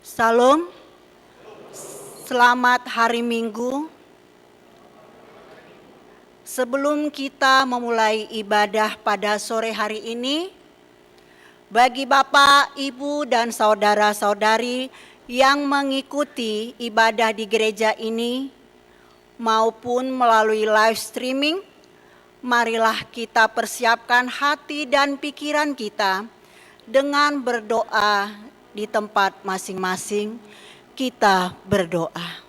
Salam, selamat hari Minggu. Sebelum kita memulai ibadah pada sore hari ini, bagi Bapak, Ibu, dan saudara-saudari yang mengikuti ibadah di gereja ini maupun melalui live streaming, marilah kita persiapkan hati dan pikiran kita dengan berdoa di tempat masing-masing. Kita berdoa.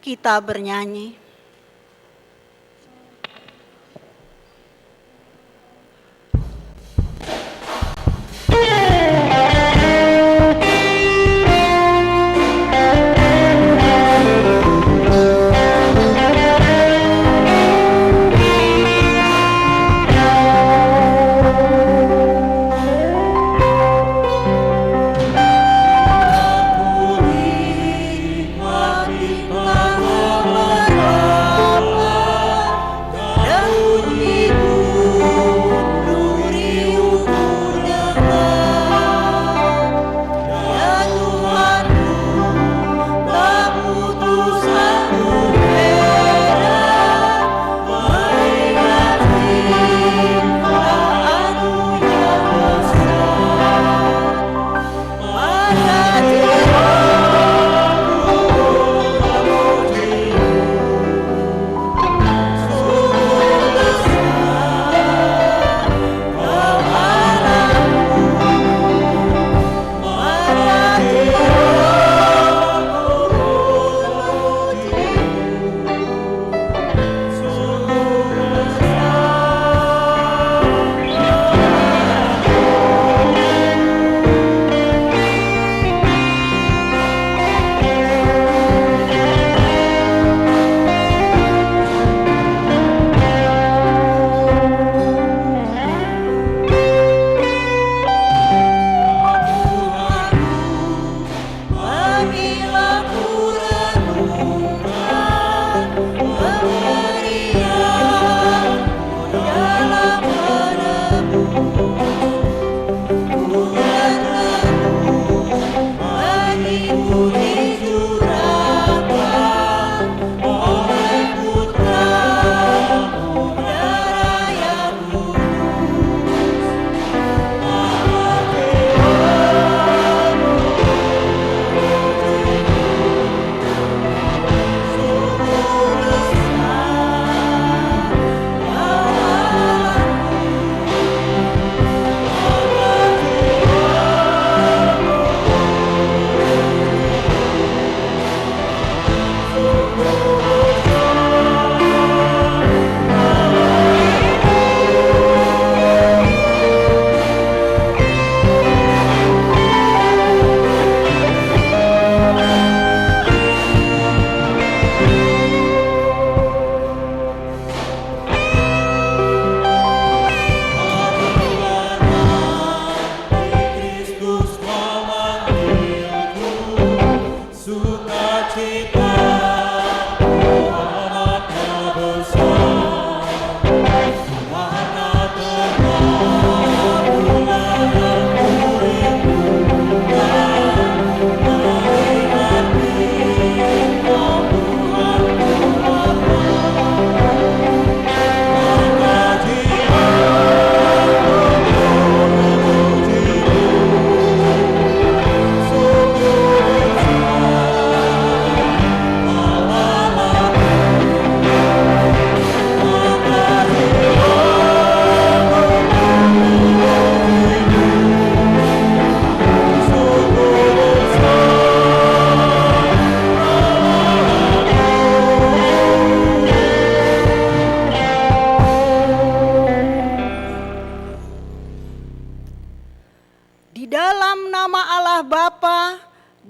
Kita bernyanyi.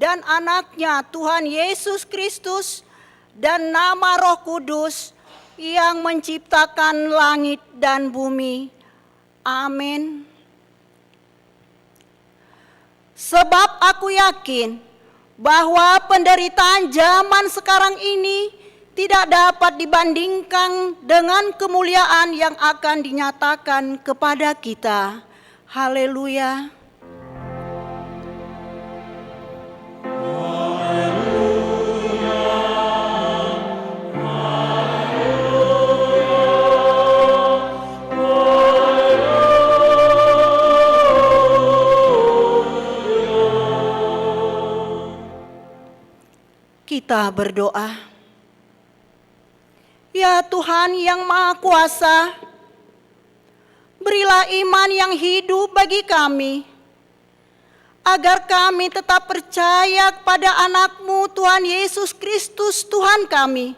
dan anaknya Tuhan Yesus Kristus dan nama Roh Kudus, yang menciptakan langit dan bumi. Amin. Sebab aku yakin bahwa penderitaan zaman sekarang ini tidak dapat dibandingkan dengan kemuliaan yang akan dinyatakan kepada kita. Haleluya. Kita berdoa. Ya Tuhan yang Maha Kuasa, berilah iman yang hidup bagi kami, agar kami tetap percaya kepada anak-Mu Tuhan Yesus Kristus Tuhan kami.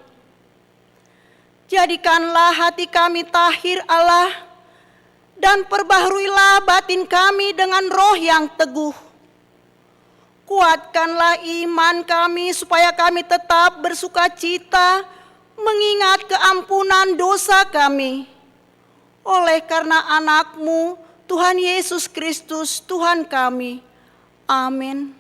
Jadikanlah hati kami tahir Allah, dan perbaharuilah batin kami dengan roh yang teguh. Kuatkanlah iman kami supaya kami tetap bersuka cita mengingat keampunan dosa kami. Oleh karena anak-Mu Tuhan Yesus Kristus Tuhan kami. Amin.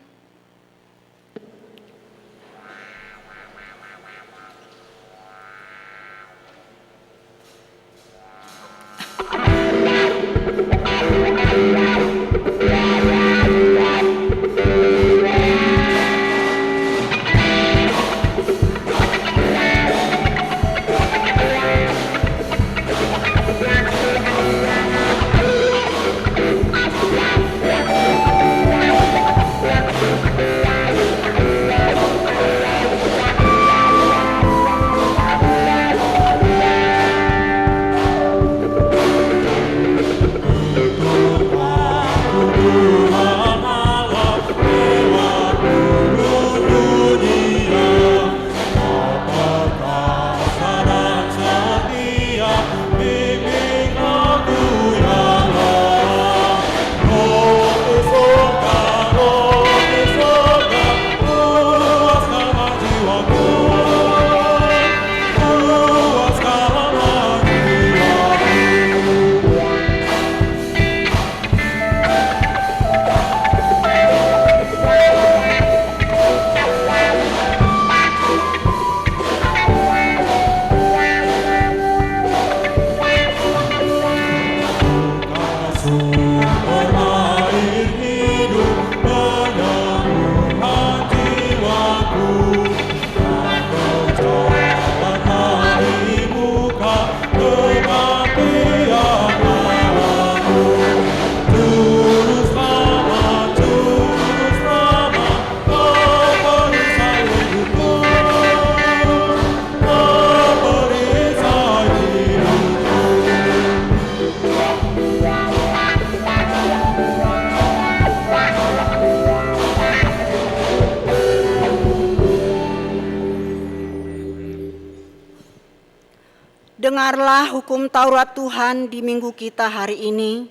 Dengarlah hukum Taurat Tuhan di minggu kita hari ini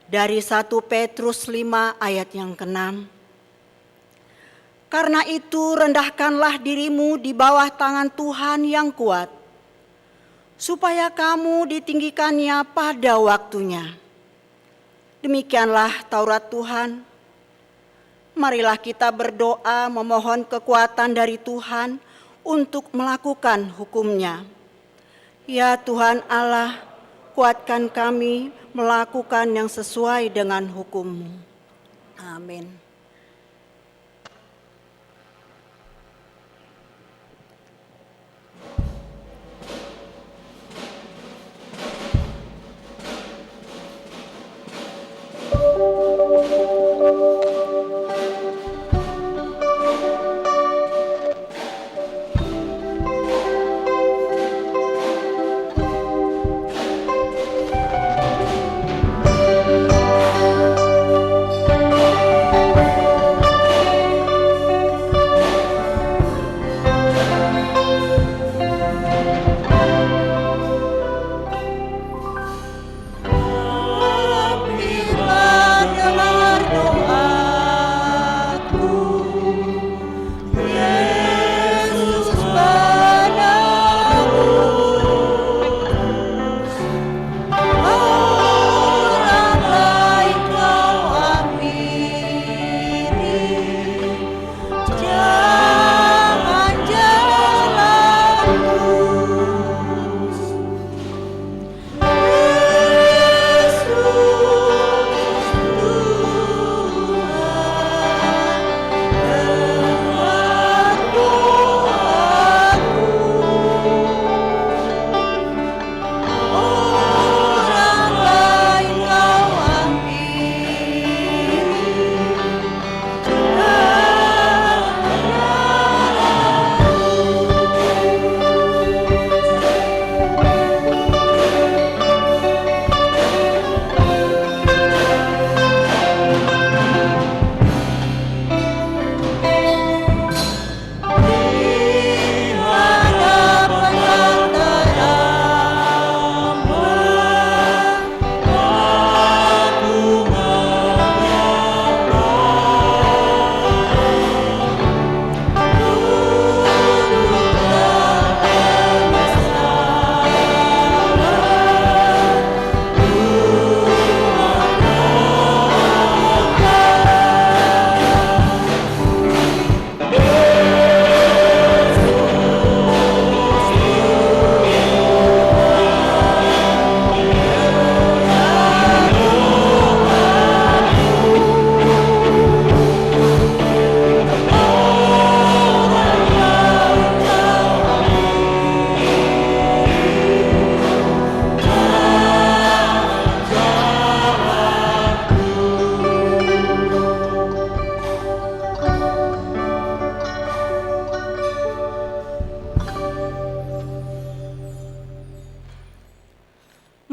dari 1 Petrus 5 ayat yang ke-6. Karena itu rendahkanlah dirimu di bawah tangan Tuhan yang kuat, supaya kamu ditinggikannya pada waktunya. Demikianlah Taurat Tuhan. Marilah kita berdoa memohon kekuatan dari Tuhan untuk melakukan hukum-Nya. Ya Tuhan Allah, kuatkan kami melakukan yang sesuai dengan hukum-Mu. Amin.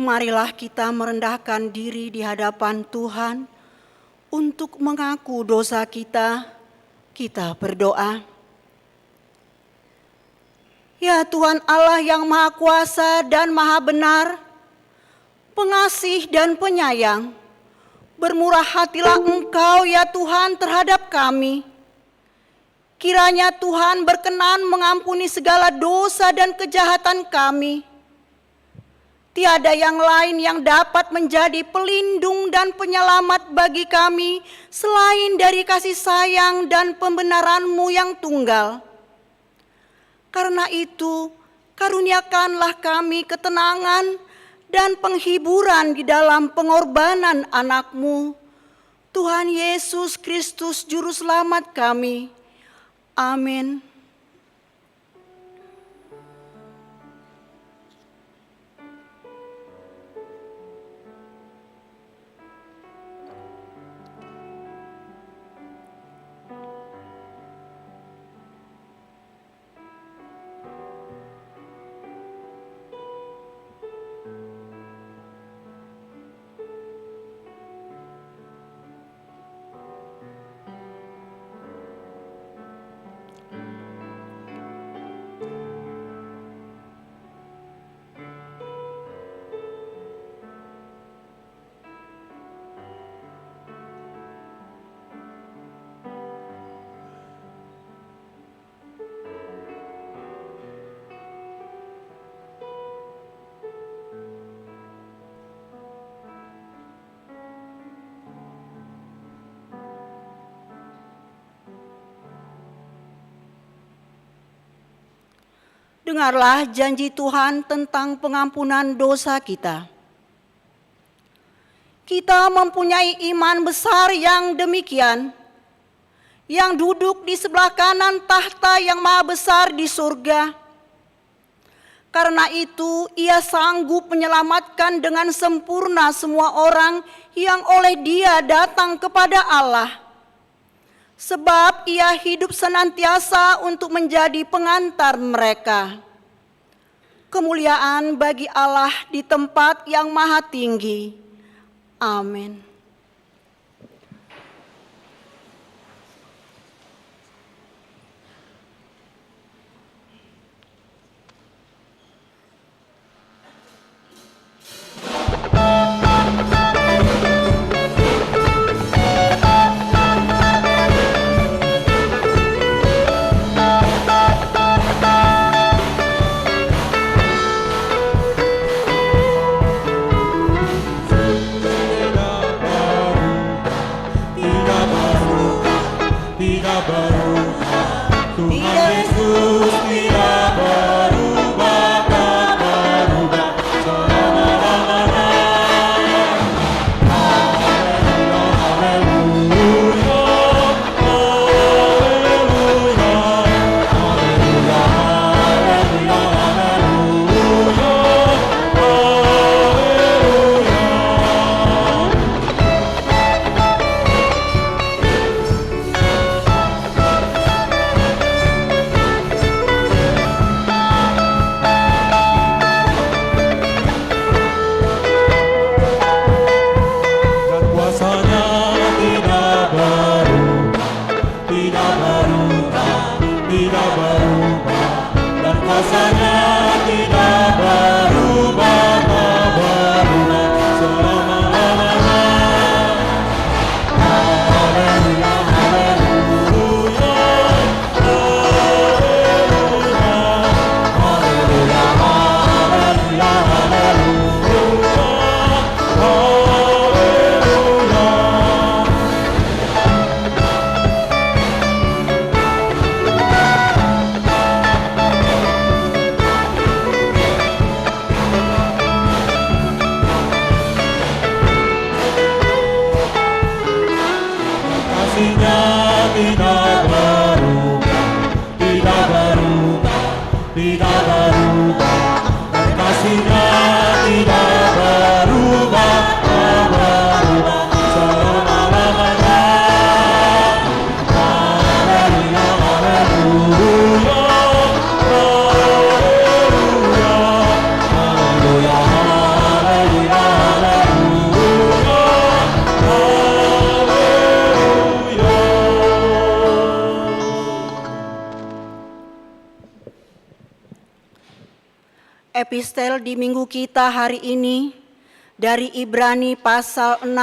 Marilah kita merendahkan diri di hadapan Tuhan untuk mengaku dosa kita. Kita berdoa. Ya Tuhan Allah yang Maha Kuasa dan Maha Benar, pengasih dan penyayang, bermurah hatilah Engkau ya Tuhan terhadap kami. Kiranya Tuhan berkenan mengampuni segala dosa dan kejahatan kami. Tiada yang lain yang dapat menjadi pelindung dan penyelamat bagi kami selain dari kasih sayang dan pembenaran-Mu yang tunggal. Karena itu, karuniakanlah kami ketenangan dan penghiburan di dalam pengorbanan anak-Mu, Tuhan Yesus Kristus Juru Selamat kami. Amin. Dengarlah janji Tuhan tentang pengampunan dosa kita. Kita mempunyai iman besar yang demikian, yang duduk di sebelah kanan tahta yang maha besar di surga. Karena itu Ia sanggup menyelamatkan dengan sempurna semua orang yang oleh Dia datang kepada Allah. Sebab Ia hidup senantiasa untuk menjadi pengantar mereka. Kemuliaan bagi Allah di tempat yang maha tinggi. Amin. Epistel di minggu kita hari ini dari Ibrani pasal 6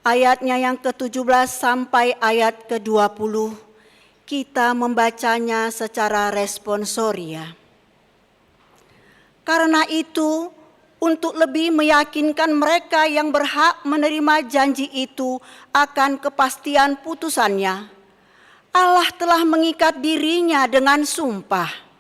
ayatnya yang ke-17 sampai ayat ke-20. Kita membacanya secara responsoria. Karena itu, untuk lebih meyakinkan mereka yang berhak menerima janji itu akan kepastian putusannya, Allah telah mengikat dirinya dengan sumpah.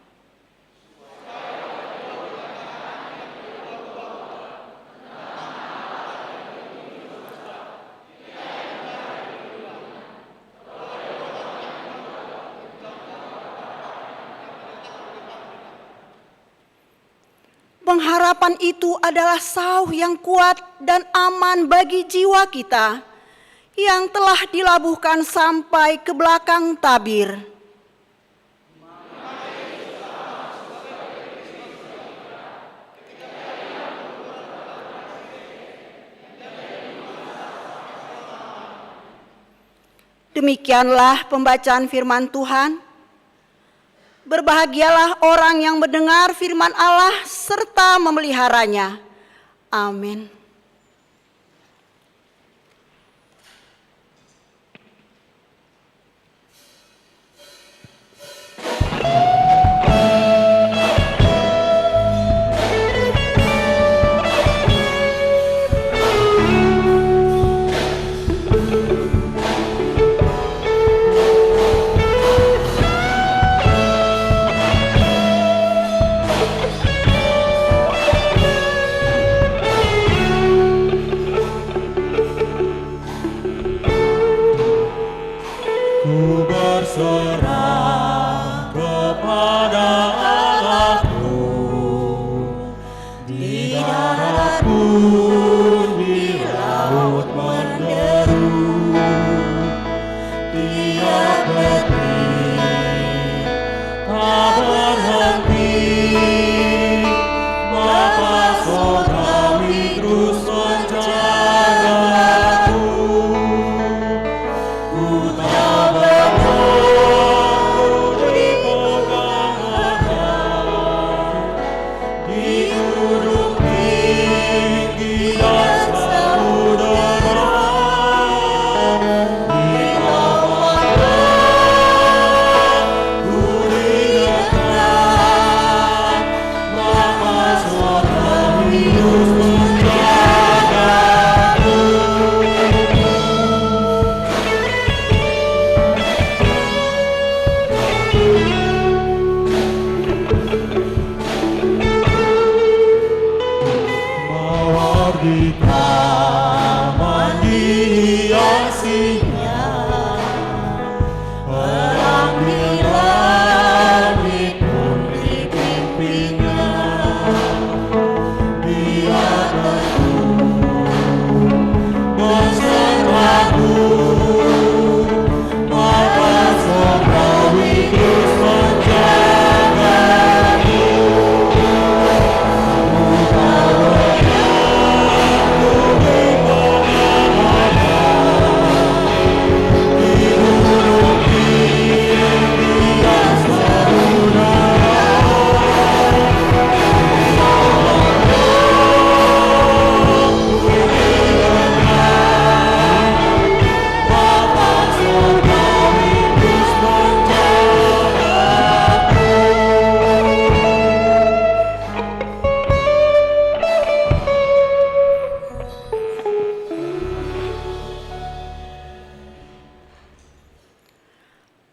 Pengharapan itu adalah sauh yang kuat dan aman bagi jiwa kita yang telah dilabuhkan sampai ke belakang tabir. Demikianlah pembacaan firman Tuhan. Berbahagialah orang yang mendengar firman Allah serta memeliharanya. Amin.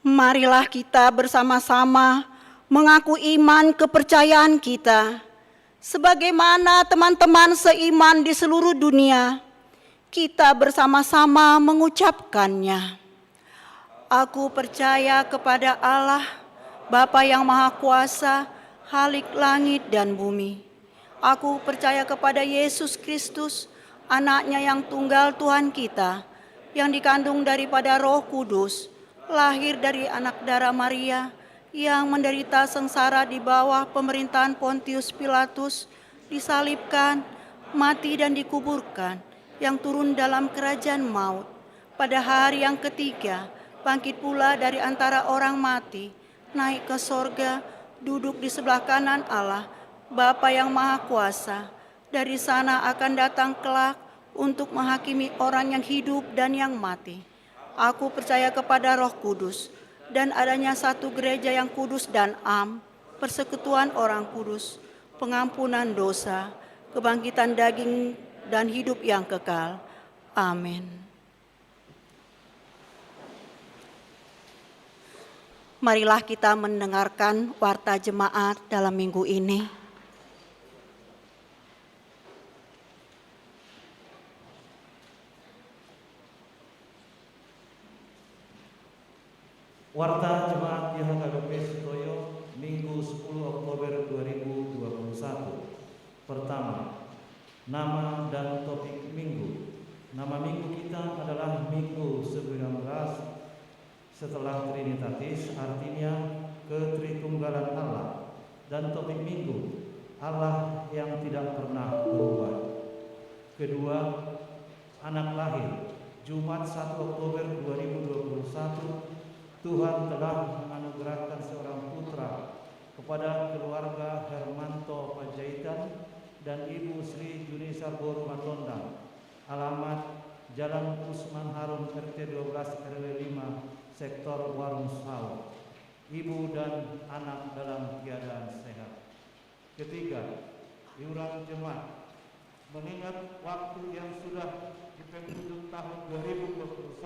Marilah kita bersama-sama mengaku iman kepercayaan kita. Sebagaimana teman-teman seiman di seluruh dunia, kita bersama-sama mengucapkannya. Aku percaya kepada Allah, Bapa yang Maha Kuasa, Khalik langit dan bumi. Aku percaya kepada Yesus Kristus, Anaknya yang tunggal Tuhan kita, yang dikandung daripada Roh Kudus, lahir dari anak darah Maria, yang menderita sengsara di bawah pemerintahan Pontius Pilatus, disalibkan, mati dan dikuburkan, yang turun dalam kerajaan maut. Pada hari yang ketiga, bangkit pula dari antara orang mati, naik ke sorga, duduk di sebelah kanan Allah, Bapa yang Maha Kuasa, dari sana akan datang kelak untuk menghakimi orang yang hidup dan yang mati. Aku percaya kepada Roh Kudus dan adanya satu gereja yang kudus dan am, persekutuan orang kudus, pengampunan dosa, kebangkitan daging dan hidup yang kekal. Amin. Marilah kita mendengarkan warta jemaat dalam minggu ini. Warta Jemaat YHKBP Sutoyo, Minggu 10 Oktober 2021. Pertama, nama dan topik minggu. Nama minggu kita adalah Minggu 19 setelah Trinitatis, artinya Ketritunggalan Allah. Dan topik minggu, Allah yang tidak pernah berubah. Kedua, anak lahir. Jumat 1 Oktober 2021, Tuhan telah menganugerahkan seorang putra kepada keluarga Hermanto Panjaitan dan Ibu Sri Junisa Boru Matondang. Alamat Jalan Usman Harun RT 12 RW 5 Sektor Warung Saw. Ibu dan anak dalam keadaan sehat. Ketiga, iuran jemaat. Mengingat waktu yang sudah di penghujung tahun 2021,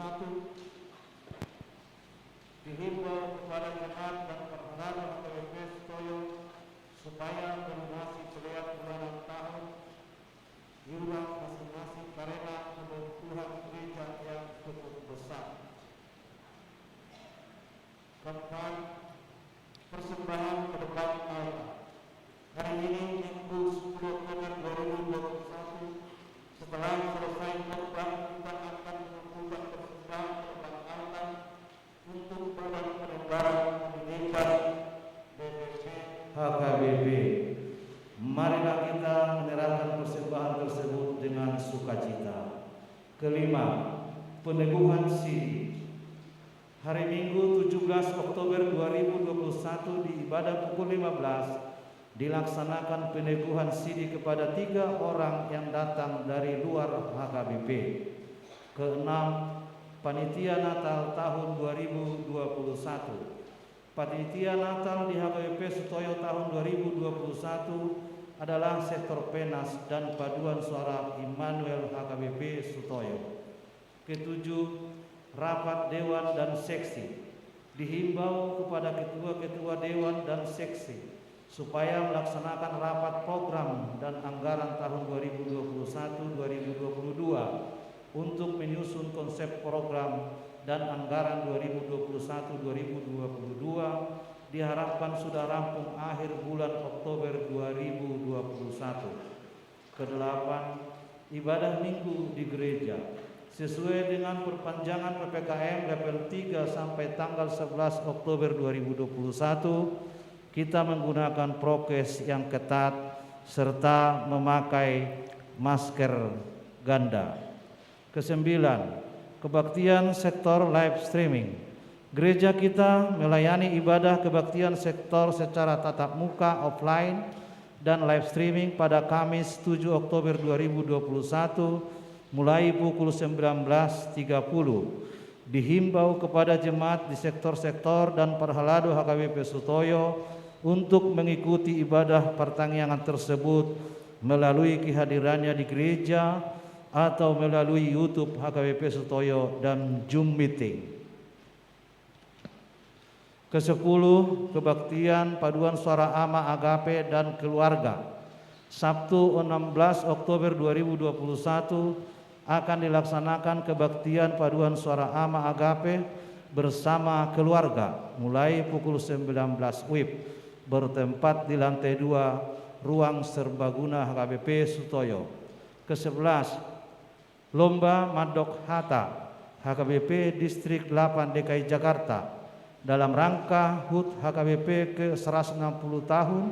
dihimbau kepada jemaat dan perhara HKBP Sutoyo supaya melunasi setiap bulanan tahun iuran masing-masing karena kebutuhan gereja yang cukup besar. Keempat, persembahan kedepan Allah. Hari ini Minggu 10 Oktober 2021, setelah selesai khotbah, kita akan mengumpulkan persembahan kedepan Allah untuk Badan Penyelenggara Pendidikan BPP HKBP. Marilah kita menyerahkan persembahan tersebut dengan sukacita. Kelima, peneguhan CD. Hari Minggu 17 Oktober 2021 di ibadah pukul 15 dilaksanakan peneguhan CD kepada 3 orang yang datang dari luar HKBP. Keenam, Panitia Natal tahun 2021. Panitia Natal di HKBP Sutoyo tahun 2021 adalah sektor Penas dan Paduan Suara Immanuel HKBP Sutoyo. Ketujuh, rapat dewan dan seksi. Dihimbau kepada ketua-ketua dewan dan seksi supaya melaksanakan rapat program dan anggaran tahun 2021-2022 untuk menyusun konsep program dan anggaran 2021-2022 diharapkan sudah rampung akhir bulan Oktober 2021. Kedelapan, ibadah minggu di gereja. Sesuai dengan perpanjangan PPKM level 3 sampai tanggal 11 Oktober 2021, kita menggunakan prokes yang ketat serta memakai masker ganda. Kesembilan, kebaktian sektor live streaming. Gereja kita melayani ibadah kebaktian sektor secara tatap muka offline dan live streaming pada Kamis 7 Oktober 2021 mulai pukul 19.30. Dihimbau kepada jemaat di sektor-sektor dan perhelado HKBP Sutoyo untuk mengikuti ibadah pertangyangan tersebut melalui kehadirannya di gereja atau melalui YouTube HKBP Sutoyo dan Zoom meeting. Ke-10, kebaktian Paduan Suara Ama Agape dan Keluarga. Sabtu 16 Oktober 2021 akan dilaksanakan kebaktian Paduan Suara Ama Agape bersama keluarga mulai pukul 19 WIB bertempat di lantai 2 Ruang Serbaguna HKBP Sutoyo. Ke-11, Lomba Madok Hata HKBP Distrik 8 DKI Jakarta dalam rangka HUT HKBP ke-160 tahun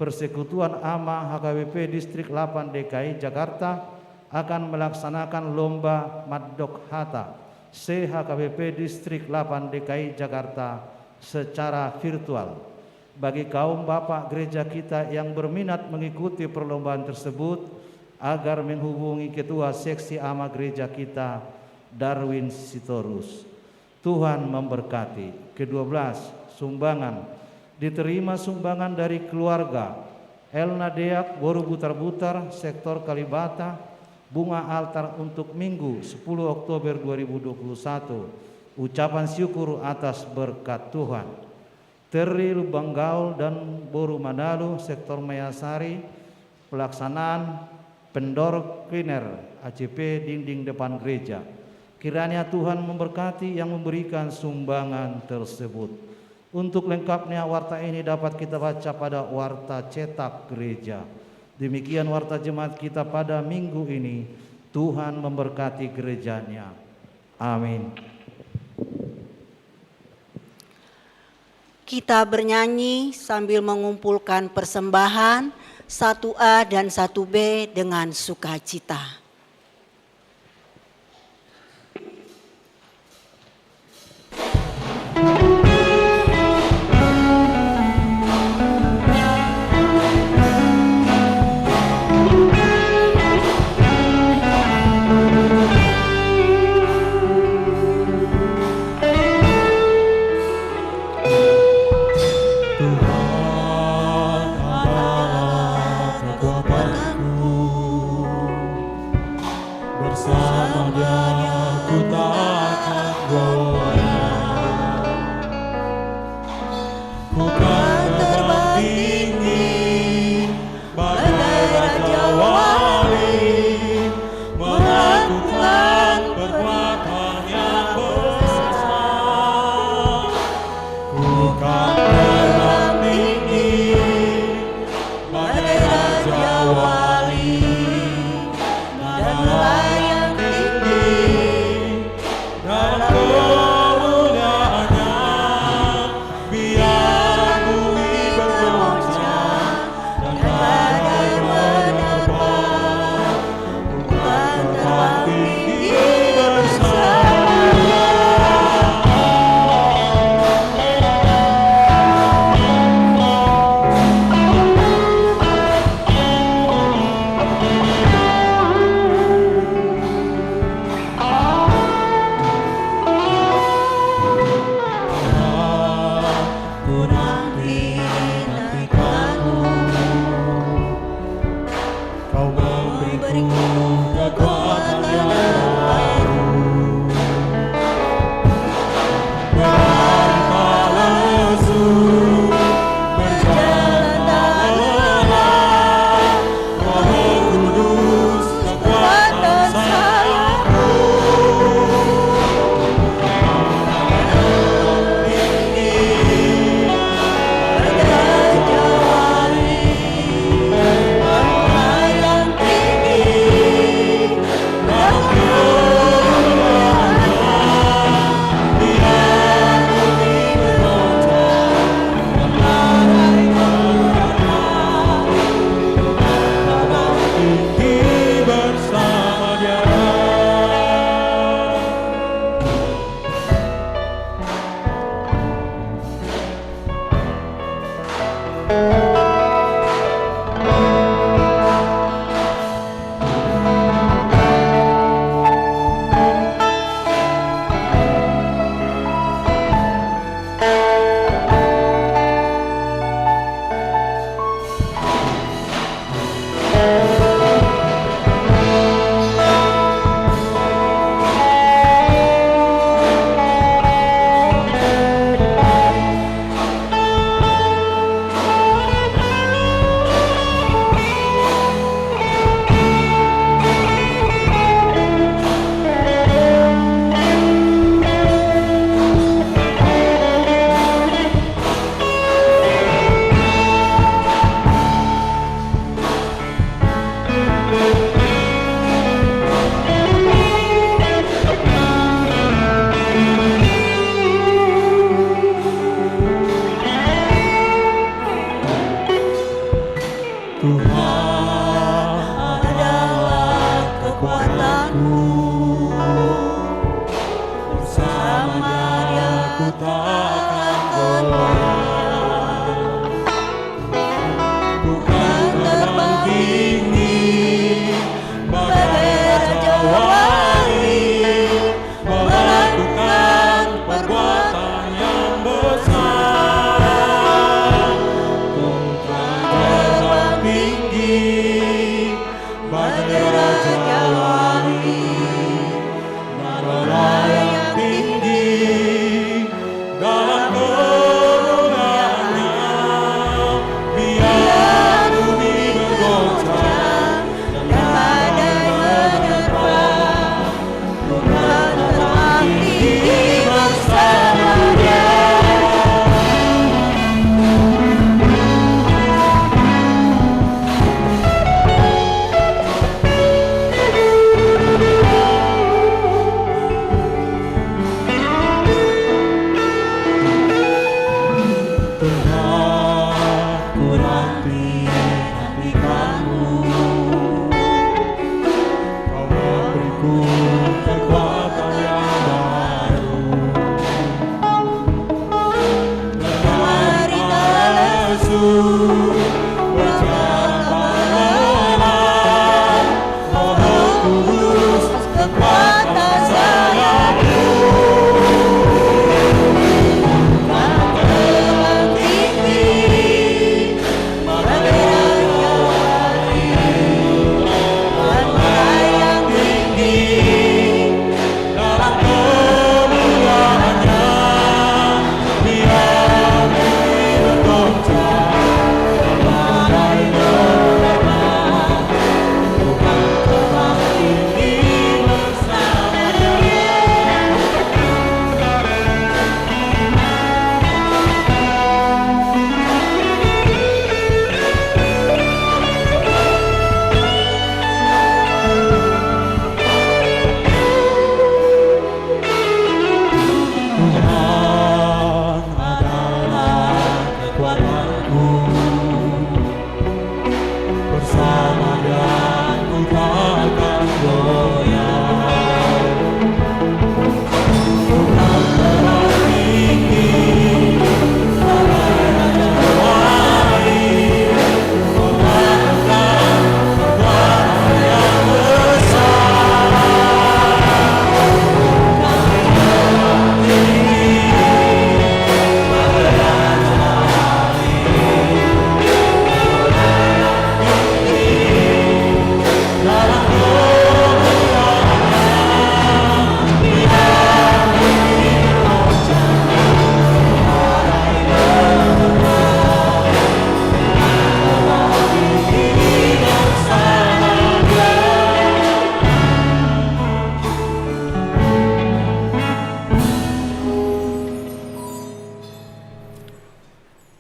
Persekutuan Ama HKBP Distrik 8 DKI Jakarta akan melaksanakan Lomba Madok Hata CHKBP Distrik 8 DKI Jakarta secara virtual. bagi kaum bapak gereja kita yang berminat mengikuti perlombaan tersebut agar menghubungi ketua seksi ama gereja kita, Darwin Sitorus. Tuhan memberkati. Ke-12, sumbangan. Diterima sumbangan dari keluarga Elna Deak Boru Butar-Butar, sektor Kalibata, bunga altar untuk Minggu 10 Oktober 2021. Ucapan syukur atas berkat Tuhan. Terli Lubanggaul dan Boru Manalu, sektor Mayasari, pelaksanaan pendor cleaner ACP dinding depan gereja. Kiranya Tuhan memberkati yang memberikan sumbangan tersebut. Untuk lengkapnya warta ini dapat kita baca pada warta cetak gereja. Demikian warta jemaat kita pada minggu ini. Tuhan memberkati gerejanya. Amin. Kita bernyanyi sambil mengumpulkan persembahan 1A dan 1B dengan sukacita. Bersama Dia ku takkan goyah. Kau memberiku kekuatan yang baru. Mari Yesus berjalan malam, Roh Kudus kekuatan sayapmu.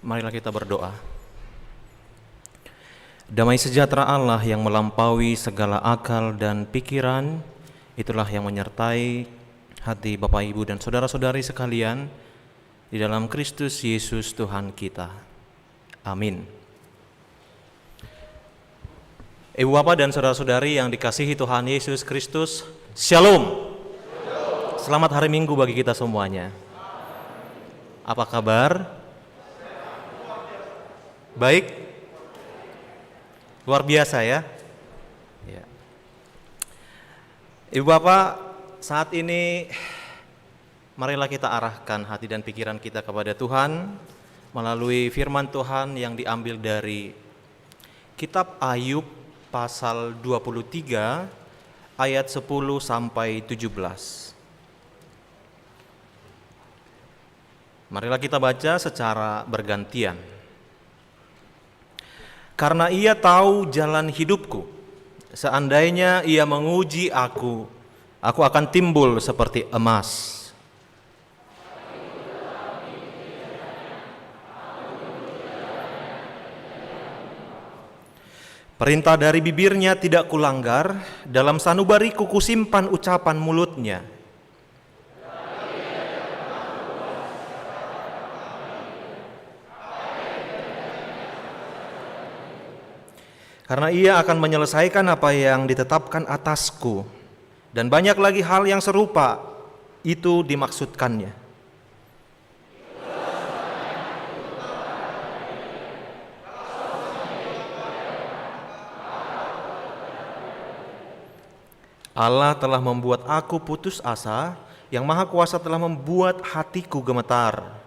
Marilah kita berdoa. Damai sejahtera Allah yang melampaui segala akal dan pikiran, itulah yang menyertai hati Bapak, Ibu, dan saudara-saudari sekalian di dalam Kristus Yesus Tuhan kita. Amin. Ibu Bapak dan saudara-saudari yang dikasihi Tuhan Yesus Kristus, Shalom. Selamat hari Minggu bagi kita semuanya. Apa kabar? Baik? Luar biasa ya? Ya. Ibu Bapak, saat ini marilah kita arahkan hati dan pikiran kita kepada Tuhan melalui firman Tuhan yang diambil dari Kitab Ayub pasal 23 ayat 10 sampai 17. Marilah kita baca secara bergantian. Karena ia tahu jalan hidupku, seandainya ia menguji aku akan timbul seperti emas. Perintah dari bibirnya tidak kulanggar, dalam sanubariku kusimpan ucapan mulutnya. Karena ia akan menyelesaikan apa yang ditetapkan atasku, dan banyak lagi hal yang serupa itu dimaksudkannya. Allah telah membuat aku putus asa, yang Maha Kuasa telah membuat hatiku gemetar.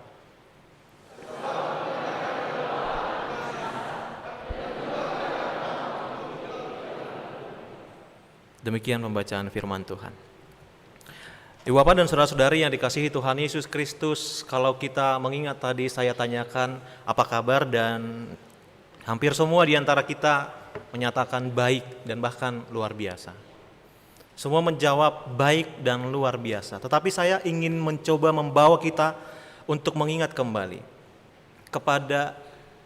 Demikian pembacaan firman Tuhan. Ibu Bapak dan saudara-saudari yang dikasihi Tuhan Yesus Kristus, kalau kita mengingat tadi saya tanyakan apa kabar, dan hampir semua di antara kita menyatakan baik dan bahkan luar biasa. Semua menjawab baik dan luar biasa. Tetapi saya ingin mencoba membawa kita untuk mengingat kembali kepada,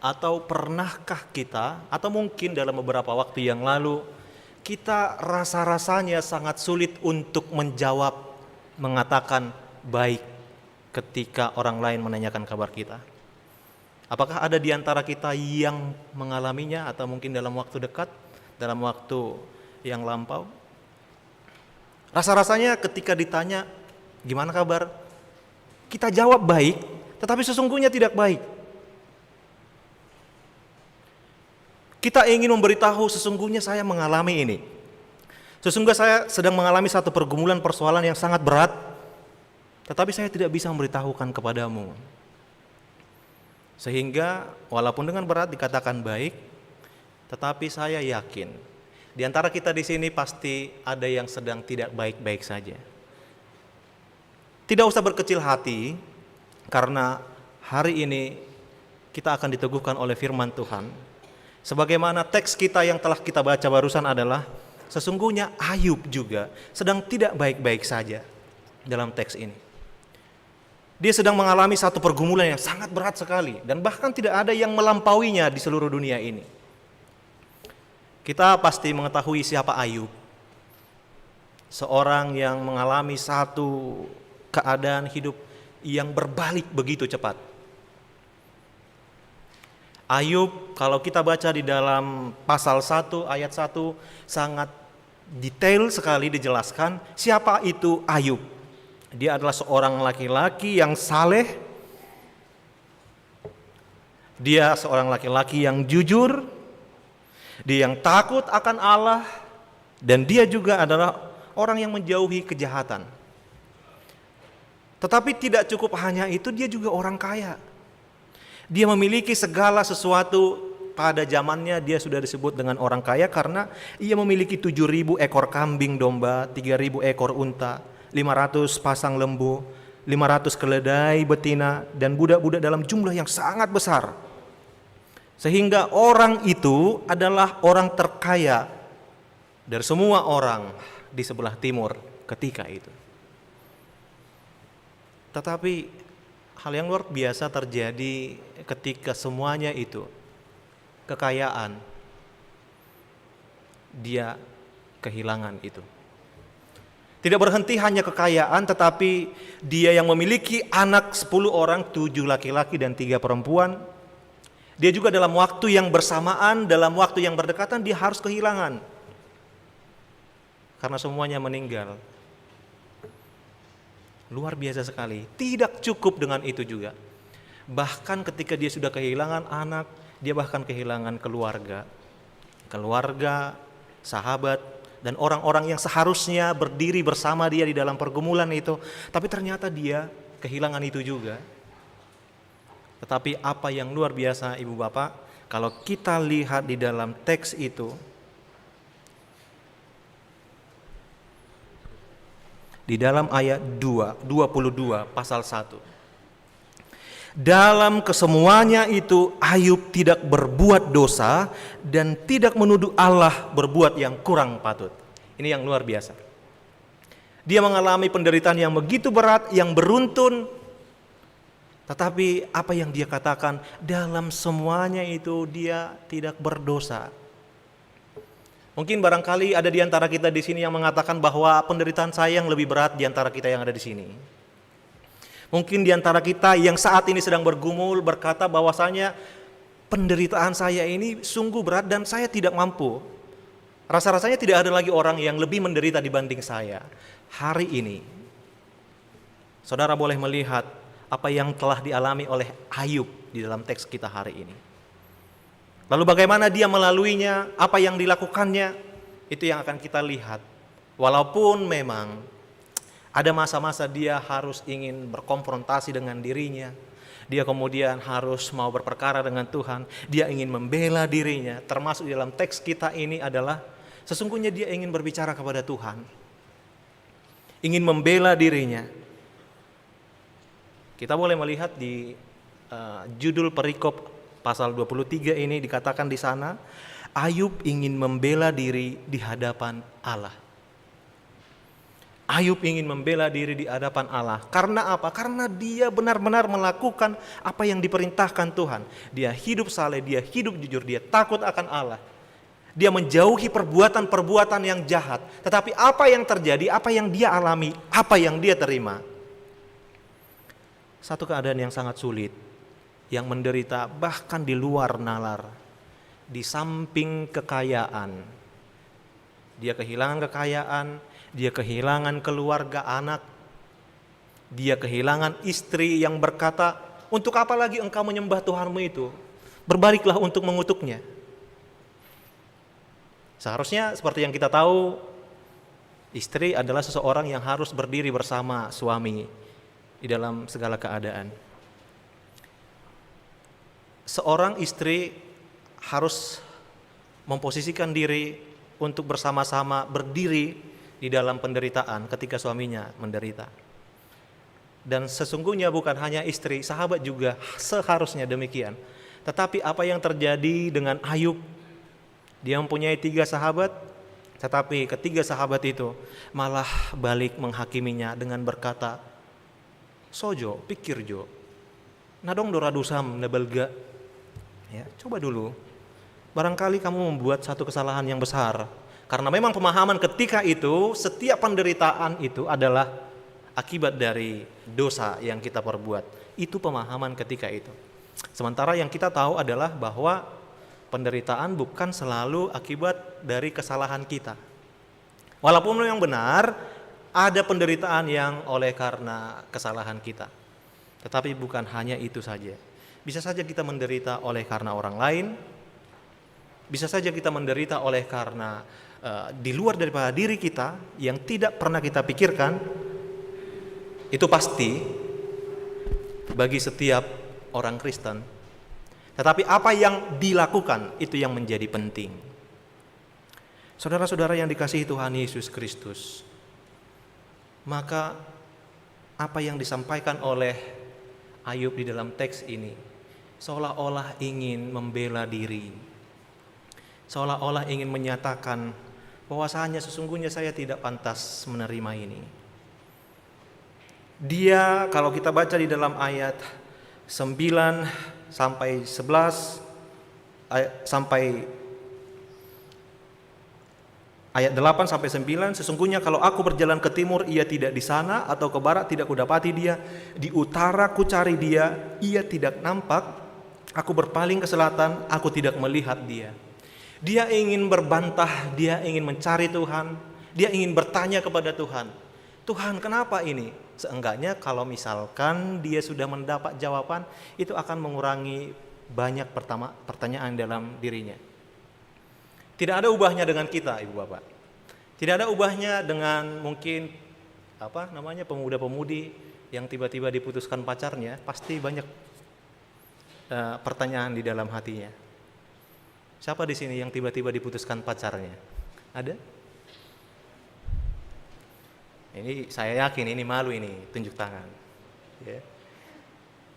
atau pernahkah kita, atau mungkin dalam beberapa waktu yang lalu kita rasa-rasanya sangat sulit untuk menjawab, mengatakan baik ketika orang lain menanyakan kabar kita. Apakah ada di antara kita yang mengalaminya atau mungkin dalam waktu dekat, dalam waktu yang lampau? Rasa-rasanya ketika ditanya, gimana kabar? Kita jawab baik, tetapi sesungguhnya tidak baik. Kita ingin memberitahu sesungguhnya saya mengalami ini. Sesungguhnya saya sedang mengalami satu pergumulan persoalan yang sangat berat, tetapi saya tidak bisa memberitahukan kepadamu. Sehingga walaupun dengan berat dikatakan baik, tetapi saya yakin di antara kita di sini pasti ada yang sedang tidak baik-baik saja. Tidak usah berkecil hati, karena hari ini kita akan diteguhkan oleh firman Tuhan. Sebagaimana teks kita yang telah kita baca barusan adalah, sesungguhnya Ayub juga sedang tidak baik-baik saja dalam teks ini. Dia sedang mengalami satu pergumulan yang sangat berat sekali, dan bahkan tidak ada yang melampauinya di seluruh dunia ini. Kita pasti mengetahui siapa Ayub. Seorang yang mengalami satu keadaan hidup yang berbalik begitu cepat. Ayub, kalau kita baca di dalam pasal 1 ayat 1, sangat detail sekali dijelaskan siapa itu Ayub. Dia adalah seorang laki-laki yang saleh. Dia seorang laki-laki yang jujur. Dia yang takut akan Allah. Dan dia juga adalah orang yang menjauhi kejahatan. Tetapi tidak cukup hanya itu, dia juga orang kaya. Dia memiliki segala sesuatu. Pada zamannya dia sudah disebut dengan orang kaya karena ia memiliki 7.000 ekor kambing domba, 3.000 ekor unta, 500 pasang lembu, 500 keledai betina, dan budak-budak dalam jumlah yang sangat besar. Sehingga orang itu adalah orang terkaya dari semua orang di sebelah timur ketika itu. Tetapi hal yang luar biasa terjadi ketika semuanya itu, kekayaan, dia kehilangan itu. Tidak berhenti hanya kekayaan, tetapi dia yang memiliki anak 10 orang, 7 laki-laki dan 3 perempuan. Dia juga dalam waktu yang bersamaan, dalam waktu yang berdekatan, dia harus kehilangan. Karena semuanya meninggal. Luar biasa sekali. Tidak cukup dengan itu juga. Bahkan ketika dia sudah kehilangan anak, dia bahkan kehilangan keluarga. Keluarga, sahabat, dan orang-orang yang seharusnya berdiri bersama dia di dalam pergumulan itu, tapi ternyata dia kehilangan itu juga. Tetapi apa yang luar biasa Ibu Bapak, kalau kita lihat di dalam teks itu, di dalam ayat 22 pasal 1. Dalam kesemuanya itu Ayub tidak berbuat dosa dan tidak menuduh Allah berbuat yang kurang patut. Ini yang luar biasa. Dia mengalami penderitaan yang begitu berat, yang beruntun. Tetapi apa yang dia katakan, dalam semuanya itu dia tidak berdosa. Mungkin barangkali ada di antara kita di sini yang mengatakan bahwa penderitaan saya yang lebih berat di antara kita yang ada di sini. Mungkin di antara kita yang saat ini sedang bergumul berkata bahwasanya penderitaan saya ini sungguh berat dan saya tidak mampu. Rasa-rasanya tidak ada lagi orang yang lebih menderita dibanding saya. Hari ini, saudara boleh melihat apa yang telah dialami oleh Ayub di dalam teks kita hari ini. Lalu bagaimana dia melaluinya, apa yang dilakukannya, itu yang akan kita lihat. Walaupun memang ada masa-masa dia harus ingin berkonfrontasi dengan dirinya. Dia kemudian harus mau berperkara dengan Tuhan. Dia ingin membela dirinya. Termasuk di dalam teks kita ini adalah sesungguhnya dia ingin berbicara kepada Tuhan. Ingin membela dirinya. Kita boleh melihat di judul perikop pasal 23 ini dikatakan di sana, Ayub ingin membela diri di hadapan Allah. Ayub ingin membela diri di hadapan Allah. Karena apa? Karena dia benar-benar melakukan apa yang diperintahkan Tuhan. Dia hidup saleh, dia hidup jujur, dia takut akan Allah. Dia menjauhi perbuatan-perbuatan yang jahat. Tetapi apa yang terjadi, apa yang dia alami, apa yang dia terima? Satu keadaan yang sangat sulit. yang menderita bahkan di luar nalar, di samping kekayaan. Dia kehilangan kekayaan, dia kehilangan keluarga anak, dia kehilangan istri yang berkata, untuk apa lagi engkau menyembah Tuhanmu itu? Berbaliklah untuk mengutuknya. Seharusnya seperti yang kita tahu, istri adalah seseorang yang harus berdiri bersama suami di dalam segala keadaan. Seorang istri harus memposisikan diri untuk bersama-sama berdiri di dalam penderitaan ketika suaminya menderita. Dan sesungguhnya bukan hanya istri, sahabat juga seharusnya demikian. Tetapi apa yang terjadi dengan Ayub? Dia mempunyai 3 sahabat, tetapi ketiga sahabat itu malah balik menghakiminya dengan berkata, "Sojo, pikir jo, nadong doradusam nebelga." Ya, coba dulu. Barangkali kamu membuat satu kesalahan yang besar. Karena memang pemahaman ketika itu, setiap penderitaan itu adalah akibat dari dosa yang kita perbuat. Itu pemahaman ketika itu. Sementara yang kita tahu adalah bahwa penderitaan bukan selalu akibat dari kesalahan kita. Walaupun yang benar, ada penderitaan yang oleh karena kesalahan kita. Tetapi bukan hanya itu saja. Bisa saja kita menderita oleh karena orang lain, bisa saja kita menderita oleh karena di luar daripada diri kita yang tidak pernah kita pikirkan. Itu pasti bagi setiap orang Kristen. Tetapi apa yang dilakukan itu yang menjadi penting. Saudara-saudara yang dikasihi Tuhan Yesus Kristus, maka apa yang disampaikan oleh Ayub di dalam teks ini seolah-olah ingin membela diri, seolah-olah ingin menyatakan bahwasanya sesungguhnya saya tidak pantas menerima ini. Dia, kalau kita baca di dalam ayat 9 sampai 11 sampai ayat 8 sampai 9, sesungguhnya kalau aku berjalan ke timur, ia tidak di sana, atau ke barat, tidak kudapati dia. Di utara ku cari dia, ia tidak nampak. Aku berpaling ke selatan, aku tidak melihat dia. Dia ingin berbantah, dia ingin mencari Tuhan, dia ingin bertanya kepada Tuhan, Tuhan, kenapa ini? Seenggaknya kalau misalkan dia sudah mendapat jawaban, itu akan mengurangi banyak pertanyaan dalam dirinya. Tidak ada ubahnya dengan kita, Ibu Bapak. Tidak ada ubahnya dengan mungkin pemuda-pemudi yang tiba-tiba diputuskan pacarnya, pasti banyak pertanyaan di dalam hatinya. Siapa di sini yang tiba-tiba diputuskan pacarnya? Ada? Ini saya yakin ini malu ini, tunjuk tangan. Ya.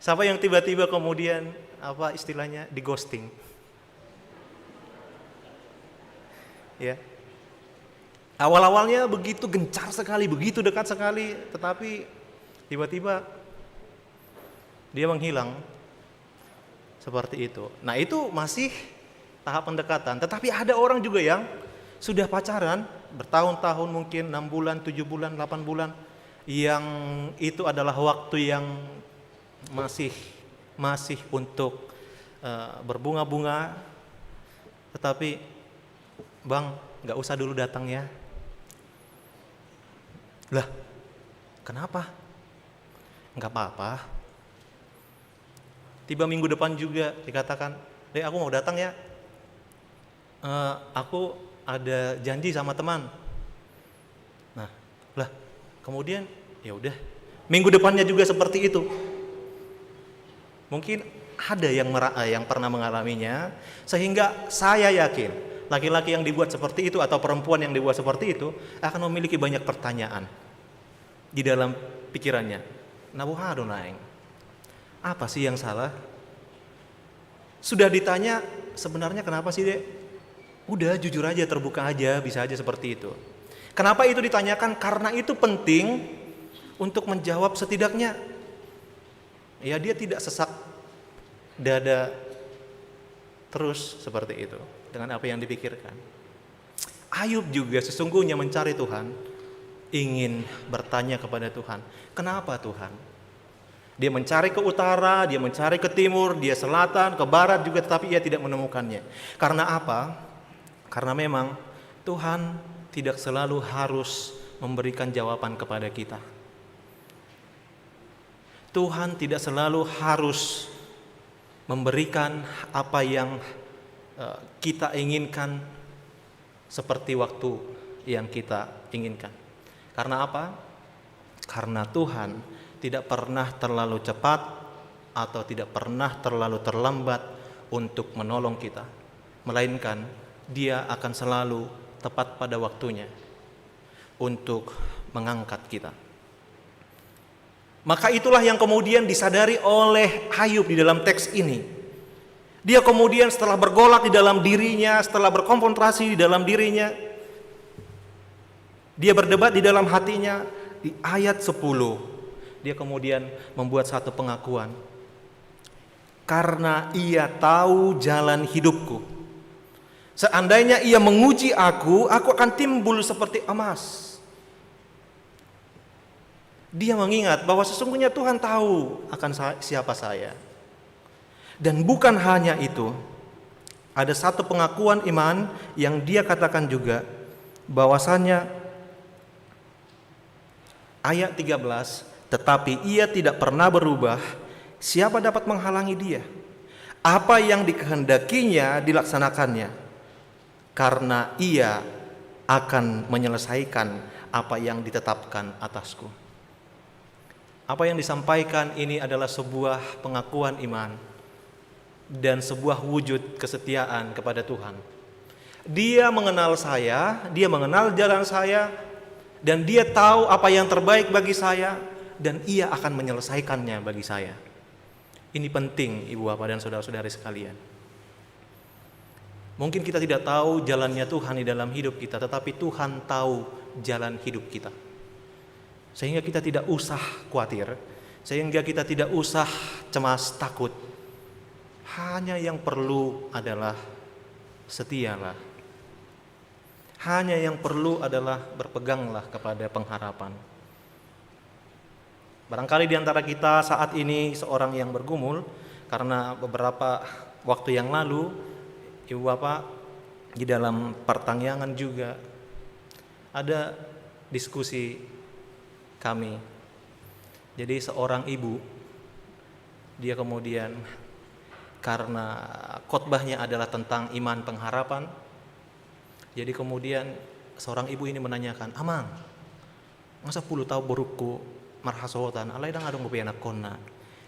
Siapa yang tiba-tiba kemudian istilahnya di ghosting? Ya. Awal-awalnya begitu gencar sekali, begitu dekat sekali, tetapi tiba-tiba dia menghilang. Seperti itu. Nah, itu masih tahap pendekatan. Tetapi ada orang juga yang sudah pacaran bertahun-tahun, mungkin 6 bulan, 7 bulan, 8 bulan, yang itu adalah waktu yang masih untuk berbunga-bunga. Tetapi Bang, gak usah dulu datang ya. Lah, kenapa? Gak apa-apa. Tiba minggu depan juga dikatakan, Dek, aku mau datang ya. Aku ada janji sama teman. Nah, lah, kemudian ya udah. Minggu depannya juga seperti itu. Mungkin ada yang pernah mengalaminya, sehingga saya yakin laki-laki yang dibuat seperti itu atau perempuan yang dibuat seperti itu akan memiliki banyak pertanyaan di dalam pikirannya. Nabuhadonai, apa sih yang salah? Sudah ditanya, sebenarnya kenapa sih, Dek? Udah jujur aja, terbuka aja, bisa aja seperti itu. Kenapa itu ditanyakan? Karena itu penting untuk menjawab setidaknya. Ya, dia tidak sesak dada terus seperti itu dengan apa yang dipikirkan. Ayub juga sesungguhnya mencari Tuhan, ingin bertanya kepada Tuhan, kenapa Tuhan? Dia mencari ke utara, dia mencari ke timur, dia selatan, ke barat juga, tetapi ia tidak menemukannya. Karena apa? Karena memang Tuhan tidak selalu harus memberikan jawaban kepada kita. Tuhan tidak selalu harus memberikan apa yang kita inginkan seperti waktu yang kita inginkan. Karena apa? Karena Tuhan tidak pernah terlalu cepat atau tidak pernah terlalu terlambat untuk menolong kita, melainkan Dia akan selalu tepat pada waktunya untuk mengangkat kita. Maka itulah yang kemudian disadari oleh Ayub di dalam teks ini. Dia kemudian setelah bergolak di dalam dirinya, setelah berkonfrontasi di dalam dirinya, dia berdebat di dalam hatinya. Di ayat 10 dia kemudian membuat satu pengakuan. Karena ia tahu jalan hidupku, seandainya ia menguji aku akan timbul seperti emas. Dia mengingat bahwa sesungguhnya Tuhan tahu akan siapa saya. Dan bukan hanya itu, ada satu pengakuan iman yang dia katakan juga, bahwasannya ayat 13, tetapi ia tidak pernah berubah, siapa dapat menghalangi dia? Apa yang dikehendakinya dilaksanakannya, karena ia akan menyelesaikan apa yang ditetapkan atasku. Apa yang disampaikan ini adalah sebuah pengakuan iman dan sebuah wujud kesetiaan kepada Tuhan. Dia mengenal saya, dia mengenal jalan saya, dan dia tahu apa yang terbaik bagi saya, dan ia akan menyelesaikannya bagi saya. Ini penting Ibu Bapak dan saudara-saudari sekalian. Mungkin kita tidak tahu jalannya Tuhan di dalam hidup kita, tetapi Tuhan tahu jalan hidup kita. Sehingga kita tidak usah khawatir, sehingga kita tidak usah cemas, takut. Hanya yang perlu adalah setialah. Hanya yang perlu adalah berpeganglah kepada pengharapan. Barangkali di antara kita saat ini seorang yang bergumul, karena beberapa waktu yang lalu Ibu Bapak di dalam pertangyangan juga ada diskusi kami. Jadi seorang ibu, dia kemudian karena khotbahnya adalah tentang iman pengharapan, jadi kemudian seorang ibu ini menanyakan, Amang, masa 10 tahun berukku marhasotan, alai dang adong bepianak kona,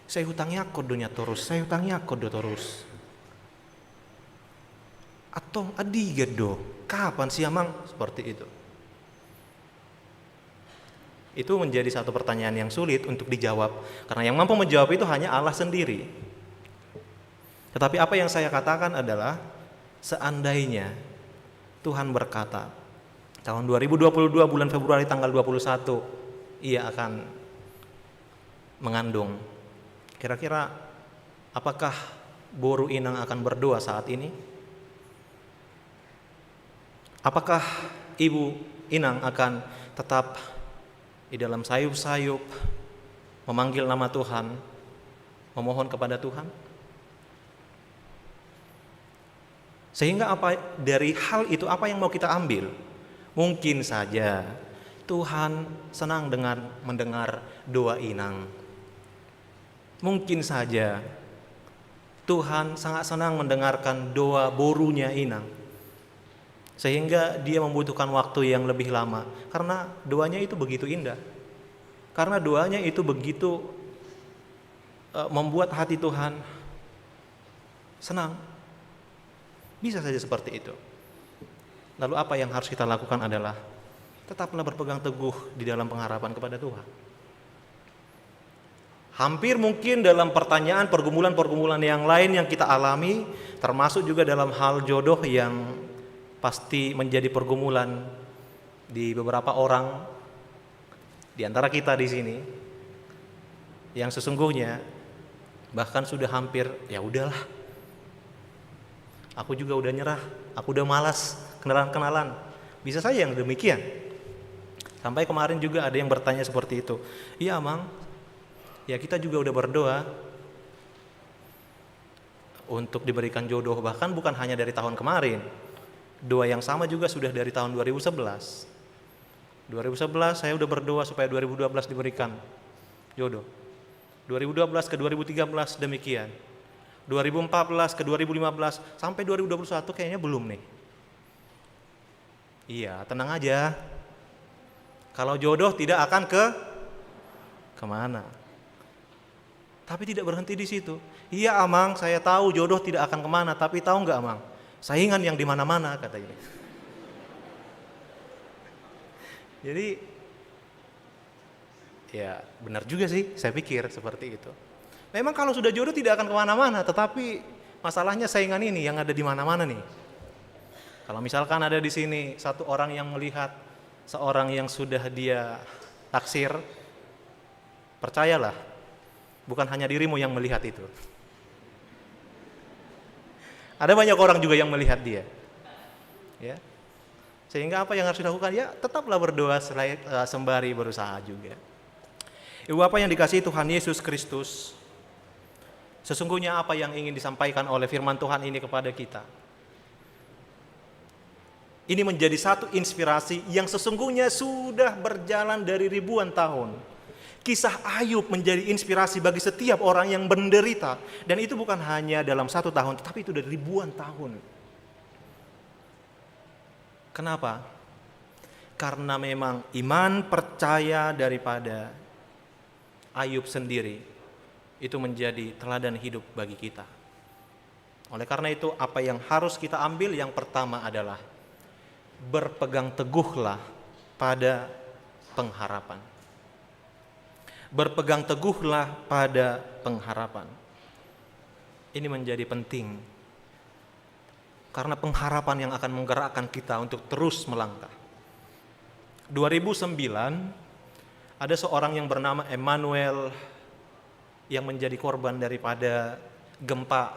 saya hutangnya kodonya terus, saya hutangnya kodo terus. Atau adi gedo, kapan sih Amang? Seperti itu. Itu menjadi satu pertanyaan yang sulit untuk dijawab, karena yang mampu menjawab itu hanya Allah sendiri. Tetapi apa yang saya katakan adalah, seandainya Tuhan berkata, tahun 2022 bulan Februari tanggal 21, ia akan mengandung. Kira-kira apakah Boru Inang akan berdoa saat ini? Apakah Ibu Inang akan tetap di dalam sayup-sayup memanggil nama Tuhan, memohon kepada Tuhan? Sehingga apa dari hal itu, apa yang mau kita ambil? Mungkin saja Tuhan senang dengan mendengar doa Inang. Mungkin saja Tuhan sangat senang mendengarkan doa borunya Inang, sehingga dia membutuhkan waktu yang lebih lama, karena doanya itu begitu indah, karena doanya itu begitu membuat hati Tuhan senang. Bisa saja seperti itu. Lalu apa yang harus kita lakukan adalah tetaplah berpegang teguh di dalam pengharapan kepada Tuhan. Hampir mungkin dalam pertanyaan, pergumulan-pergumulan yang lain yang kita alami, termasuk juga dalam hal jodoh yang pasti menjadi pergumulan di beberapa orang di antara kita di sini, yang sesungguhnya bahkan sudah hampir, ya udahlah, aku juga udah nyerah, aku udah malas kenalan-kenalan. Bisa saja yang demikian. Sampai kemarin juga ada yang bertanya seperti itu. Iya Mang, Ya kita juga udah berdoa untuk diberikan jodoh, bahkan bukan hanya dari tahun kemarin. Doa yang sama juga sudah dari tahun 2011. 2011 saya udah berdoa supaya 2012 diberikan jodoh. 2012 ke 2013 demikian. 2014 ke 2015 sampai 2021 kayaknya belum nih. Iya, tenang aja. Kalau jodoh tidak akan kemana. Tapi tidak berhenti di situ. Iya Amang, saya tahu jodoh tidak akan kemana, tapi tahu nggak Amang? Saingan yang di mana-mana katanya. Jadi, ya benar juga sih, saya pikir seperti itu. Memang kalau sudah jodoh tidak akan kemana-mana, tetapi masalahnya saingan ini yang ada di mana-mana nih. Kalau misalkan ada di sini satu orang yang melihat seorang yang sudah dia taksir, percayalah, bukan hanya dirimu yang melihat itu. Ada banyak orang juga yang melihat dia. Ya. Sehingga apa yang harus dilakukan? Ya tetaplah berdoa sembari berusaha juga. Ibu Bapak yang dikasihi Tuhan Yesus Kristus, sesungguhnya apa yang ingin disampaikan oleh firman Tuhan ini kepada kita, ini menjadi satu inspirasi yang sesungguhnya sudah berjalan dari ribuan tahun. Kisah Ayub menjadi inspirasi bagi setiap orang yang menderita. Dan itu bukan hanya dalam 1 tahun, tetapi itu dari ribuan tahun. Kenapa? Karena memang iman percaya daripada Ayub sendiri itu menjadi teladan hidup bagi kita. Oleh karena itu, apa yang harus kita ambil yang pertama adalah berpegang teguhlah pada pengharapan. Berpegang teguhlah pada pengharapan. Ini menjadi penting. Karena pengharapan yang akan menggerakkan kita untuk terus melangkah. 2009 ada seorang yang bernama Emmanuel yang menjadi korban daripada gempa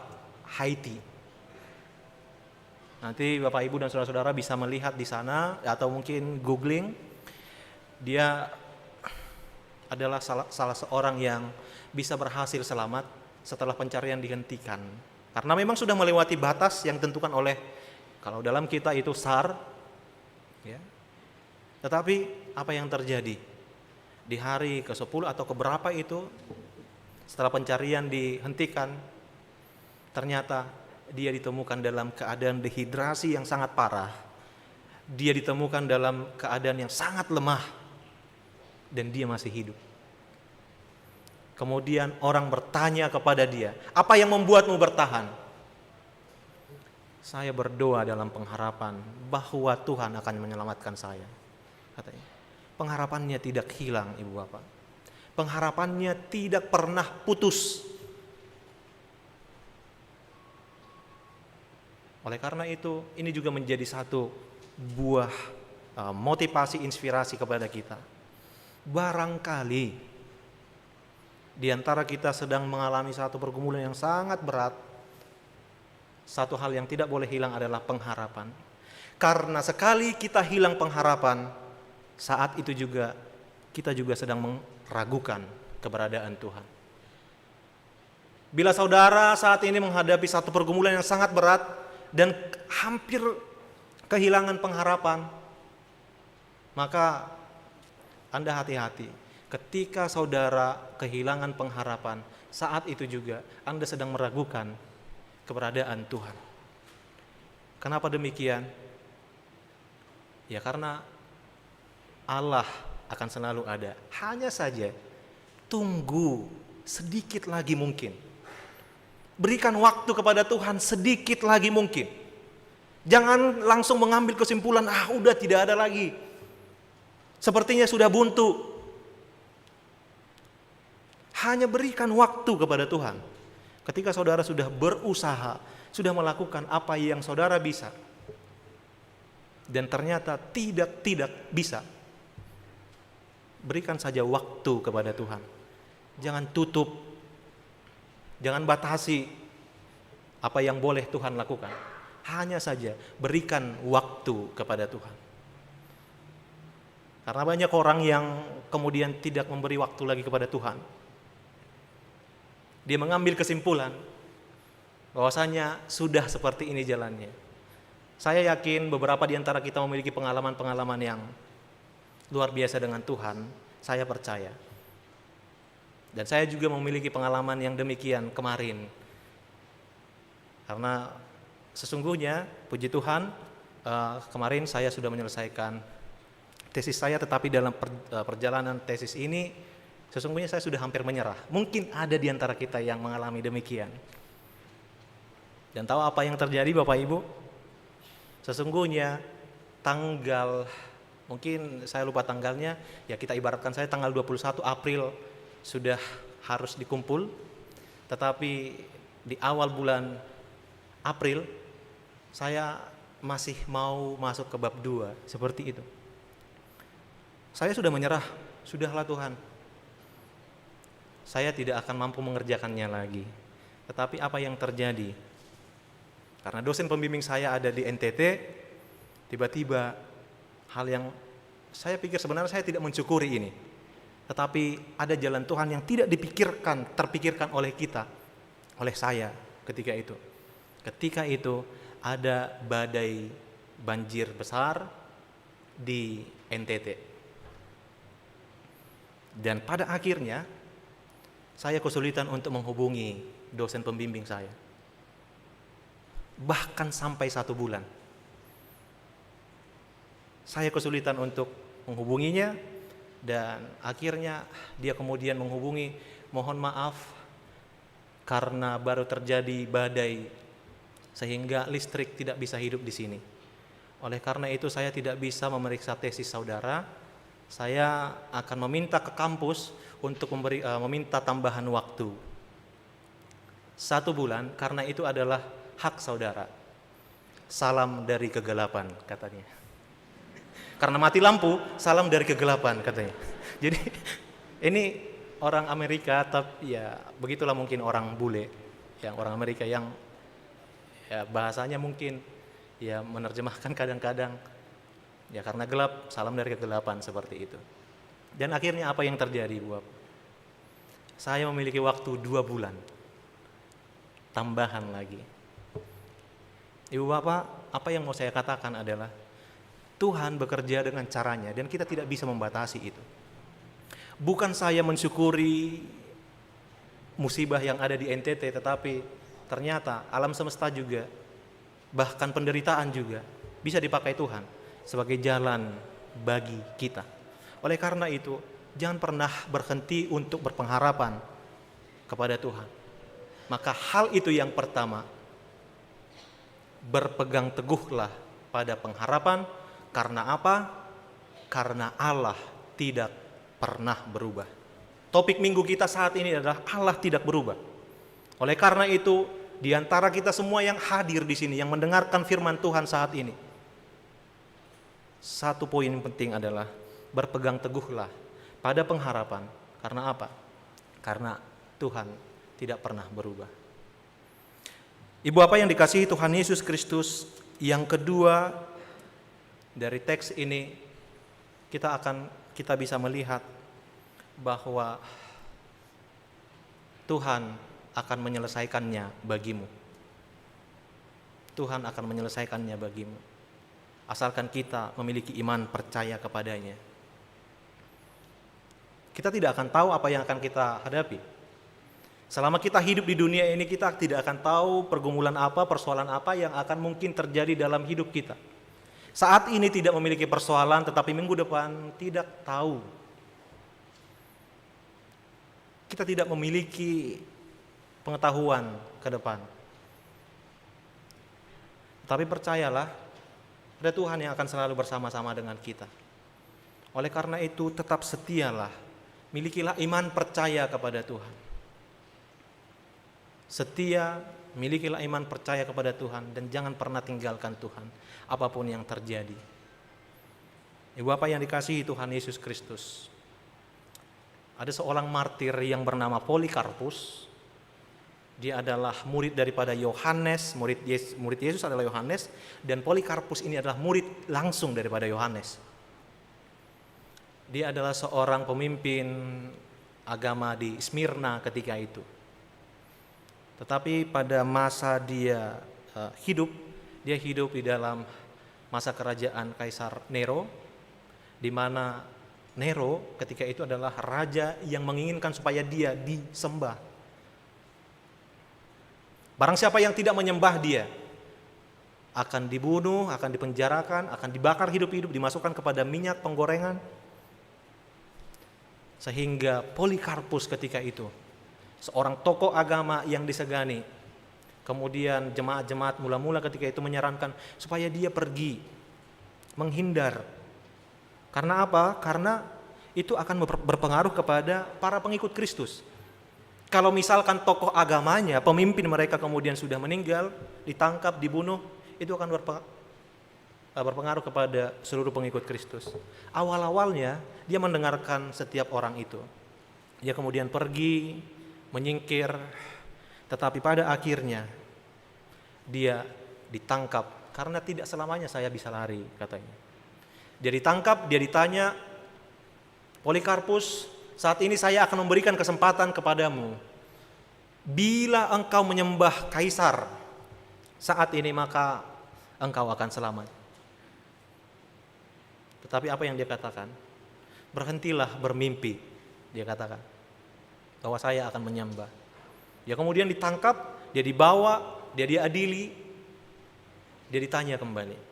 Haiti. Nanti Bapak Ibu dan saudara-saudara bisa melihat di sana atau mungkin googling. Dia adalah salah seorang yang bisa berhasil selamat setelah pencarian dihentikan. Karena memang sudah melewati batas yang ditentukan oleh, kalau dalam kita itu SAR. Ya. Tetapi apa yang terjadi? Di hari ke-10 atau keberapa itu, setelah pencarian dihentikan, ternyata dia ditemukan dalam keadaan dehidrasi yang sangat parah. Dia ditemukan dalam keadaan yang sangat lemah. Dan dia masih hidup. Kemudian orang bertanya kepada dia, apa yang membuatmu bertahan? Saya berdoa dalam pengharapan bahwa Tuhan akan menyelamatkan saya, katanya. Pengharapannya tidak hilang, Ibu Bapak. Pengharapannya tidak pernah putus. Oleh karena itu, ini juga menjadi satu buah motivasi, inspirasi kepada kita. Barangkali di antara kita sedang mengalami satu pergumulan yang sangat berat. Satu hal yang tidak boleh hilang adalah pengharapan. Karena sekali kita hilang pengharapan, saat itu juga kita juga sedang meragukan keberadaan Tuhan. Bila saudara saat ini menghadapi satu pergumulan yang sangat berat dan hampir kehilangan pengharapan, maka Anda hati-hati. Ketika saudara kehilangan pengharapan, saat itu juga Anda sedang meragukan keberadaan Tuhan. Kenapa demikian? Ya karena Allah akan selalu ada. Hanya saja tunggu sedikit lagi mungkin. Berikan waktu kepada Tuhan sedikit lagi mungkin. Jangan langsung mengambil kesimpulan, udah tidak ada lagi. Sepertinya sudah buntu. Hanya berikan waktu kepada Tuhan. Ketika saudara sudah berusaha, sudah melakukan apa yang saudara bisa, dan ternyata tidak bisa, berikan saja waktu kepada Tuhan. Jangan tutup, jangan batasi apa yang boleh Tuhan lakukan. Hanya saja berikan waktu kepada Tuhan. Karena banyak orang yang kemudian tidak memberi waktu lagi kepada Tuhan. dia mengambil kesimpulan bahwasanya sudah seperti ini jalannya. Saya yakin beberapa di antara kita memiliki pengalaman-pengalaman yang luar biasa dengan Tuhan, saya percaya. Dan saya juga memiliki pengalaman yang demikian kemarin. Karena sesungguhnya, puji Tuhan, kemarin saya sudah menyelesaikan tesis saya, tetapi dalam perjalanan tesis ini, sesungguhnya saya sudah hampir menyerah. Mungkin ada di antara kita yang mengalami demikian. Dan tahu apa yang terjadi Bapak Ibu? Sesungguhnya tanggal, mungkin saya lupa tanggalnya, ya kita ibaratkan saya tanggal 21 April sudah harus dikumpul, tetapi di awal bulan April saya masih mau masuk ke bab 2, seperti itu. Saya sudah menyerah, sudahlah Tuhan, saya tidak akan mampu mengerjakannya lagi. Tetapi apa yang terjadi? Karena dosen pembimbing saya ada di NTT, tiba-tiba hal yang saya pikir sebenarnya saya tidak mensyukuri ini. Tetapi ada jalan Tuhan yang tidak terpikirkan oleh kita, oleh saya ketika itu. Ketika itu ada badai banjir besar di NTT. Dan pada akhirnya saya kesulitan untuk menghubungi dosen pembimbing saya. Bahkan sampai 1 bulan. Saya kesulitan untuk menghubunginya dan akhirnya dia kemudian menghubungi, mohon maaf karena baru terjadi badai sehingga listrik tidak bisa hidup di sini. Oleh karena itu saya tidak bisa memeriksa tesis saudara. Saya akan meminta ke kampus untuk meminta tambahan waktu 1 bulan karena itu adalah hak saudara. Salam dari kegelapan katanya. Karena mati lampu, salam dari kegelapan katanya. Jadi ini orang Amerika, tapi ya begitulah mungkin orang bule, yang orang Amerika yang ya bahasanya mungkin ya menerjemahkan kadang-kadang ya karena gelap, salam dari kegelapan seperti itu. Dan akhirnya apa yang terjadi, Bu? Saya memiliki waktu 2 bulan tambahan lagi. Ibu Bapak, apa yang mau saya katakan adalah Tuhan bekerja dengan caranya dan kita tidak bisa membatasi itu. Bukan saya mensyukuri musibah yang ada di NTT, tetapi ternyata alam semesta juga, bahkan penderitaan juga bisa dipakai Tuhan sebagai jalan bagi kita. Oleh karena itu, jangan pernah berhenti untuk berpengharapan kepada Tuhan. Maka hal itu yang pertama, berpegang teguhlah pada pengharapan. Karena apa? Karena Allah tidak pernah berubah. Topik minggu kita saat ini adalah Allah tidak berubah. Oleh karena itu, di antara kita semua yang hadir di sini, yang mendengarkan firman Tuhan saat ini, satu poin yang penting adalah berpegang teguhlah pada pengharapan. Karena apa? Karena Tuhan tidak pernah berubah. Ibu Bapak yang dikasihi Tuhan Yesus Kristus, yang kedua dari teks ini kita bisa melihat bahwa Tuhan akan menyelesaikannya bagimu. Tuhan akan menyelesaikannya bagimu. Asalkan kita memiliki iman percaya kepadanya. Kita tidak akan tahu apa yang akan kita hadapi. Selama kita hidup di dunia ini, kita tidak akan tahu pergumulan apa, persoalan apa yang akan mungkin terjadi dalam hidup kita. Saat ini tidak memiliki persoalan, tetapi minggu depan tidak tahu. Kita tidak memiliki pengetahuan ke depan. Tapi percayalah, ada Tuhan yang akan selalu bersama-sama dengan kita. Oleh karena itu, tetap setialah, milikilah iman percaya kepada Tuhan. Setia, milikilah iman percaya kepada Tuhan dan jangan pernah tinggalkan Tuhan apapun yang terjadi. Ibu Bapak yang dikasihi Tuhan Yesus Kristus, ada seorang martir yang bernama Polikarpus. Dia adalah murid daripada Yohanes, murid Yesus adalah Yohanes, dan Polikarpus ini adalah murid langsung daripada Yohanes. Dia adalah seorang pemimpin agama di Smyrna ketika itu. Tetapi pada masa dia hidup di dalam masa kerajaan Kaisar Nero, di mana Nero ketika itu adalah raja yang menginginkan supaya dia disembah. Barang siapa yang tidak menyembah dia akan dibunuh, akan dipenjarakan, akan dibakar hidup-hidup, dimasukkan kepada minyak penggorengan. Sehingga Polikarpus ketika itu, seorang tokoh agama yang disegani, kemudian jemaat-jemaat mula-mula ketika itu menyarankan supaya dia pergi, menghindar. Karena apa? Karena itu akan berpengaruh kepada para pengikut Kristus. Kalau misalkan tokoh agamanya, pemimpin mereka kemudian sudah meninggal, ditangkap, dibunuh, itu akan berpengaruh kepada seluruh pengikut Kristus. Awal-awalnya dia mendengarkan setiap orang itu. Dia kemudian pergi, menyingkir, tetapi pada akhirnya dia ditangkap karena tidak selamanya saya bisa lari, katanya. Dia ditangkap, dia ditanya, Polikarpus, saat ini saya akan memberikan kesempatan kepadamu. Bila engkau menyembah kaisar saat ini, maka engkau akan selamat. Tetapi apa yang dia katakan? Berhentilah bermimpi, dia katakan, bahwa saya akan menyembah. Dia kemudian ditangkap, dia dibawa, dia diadili, dia ditanya kembali.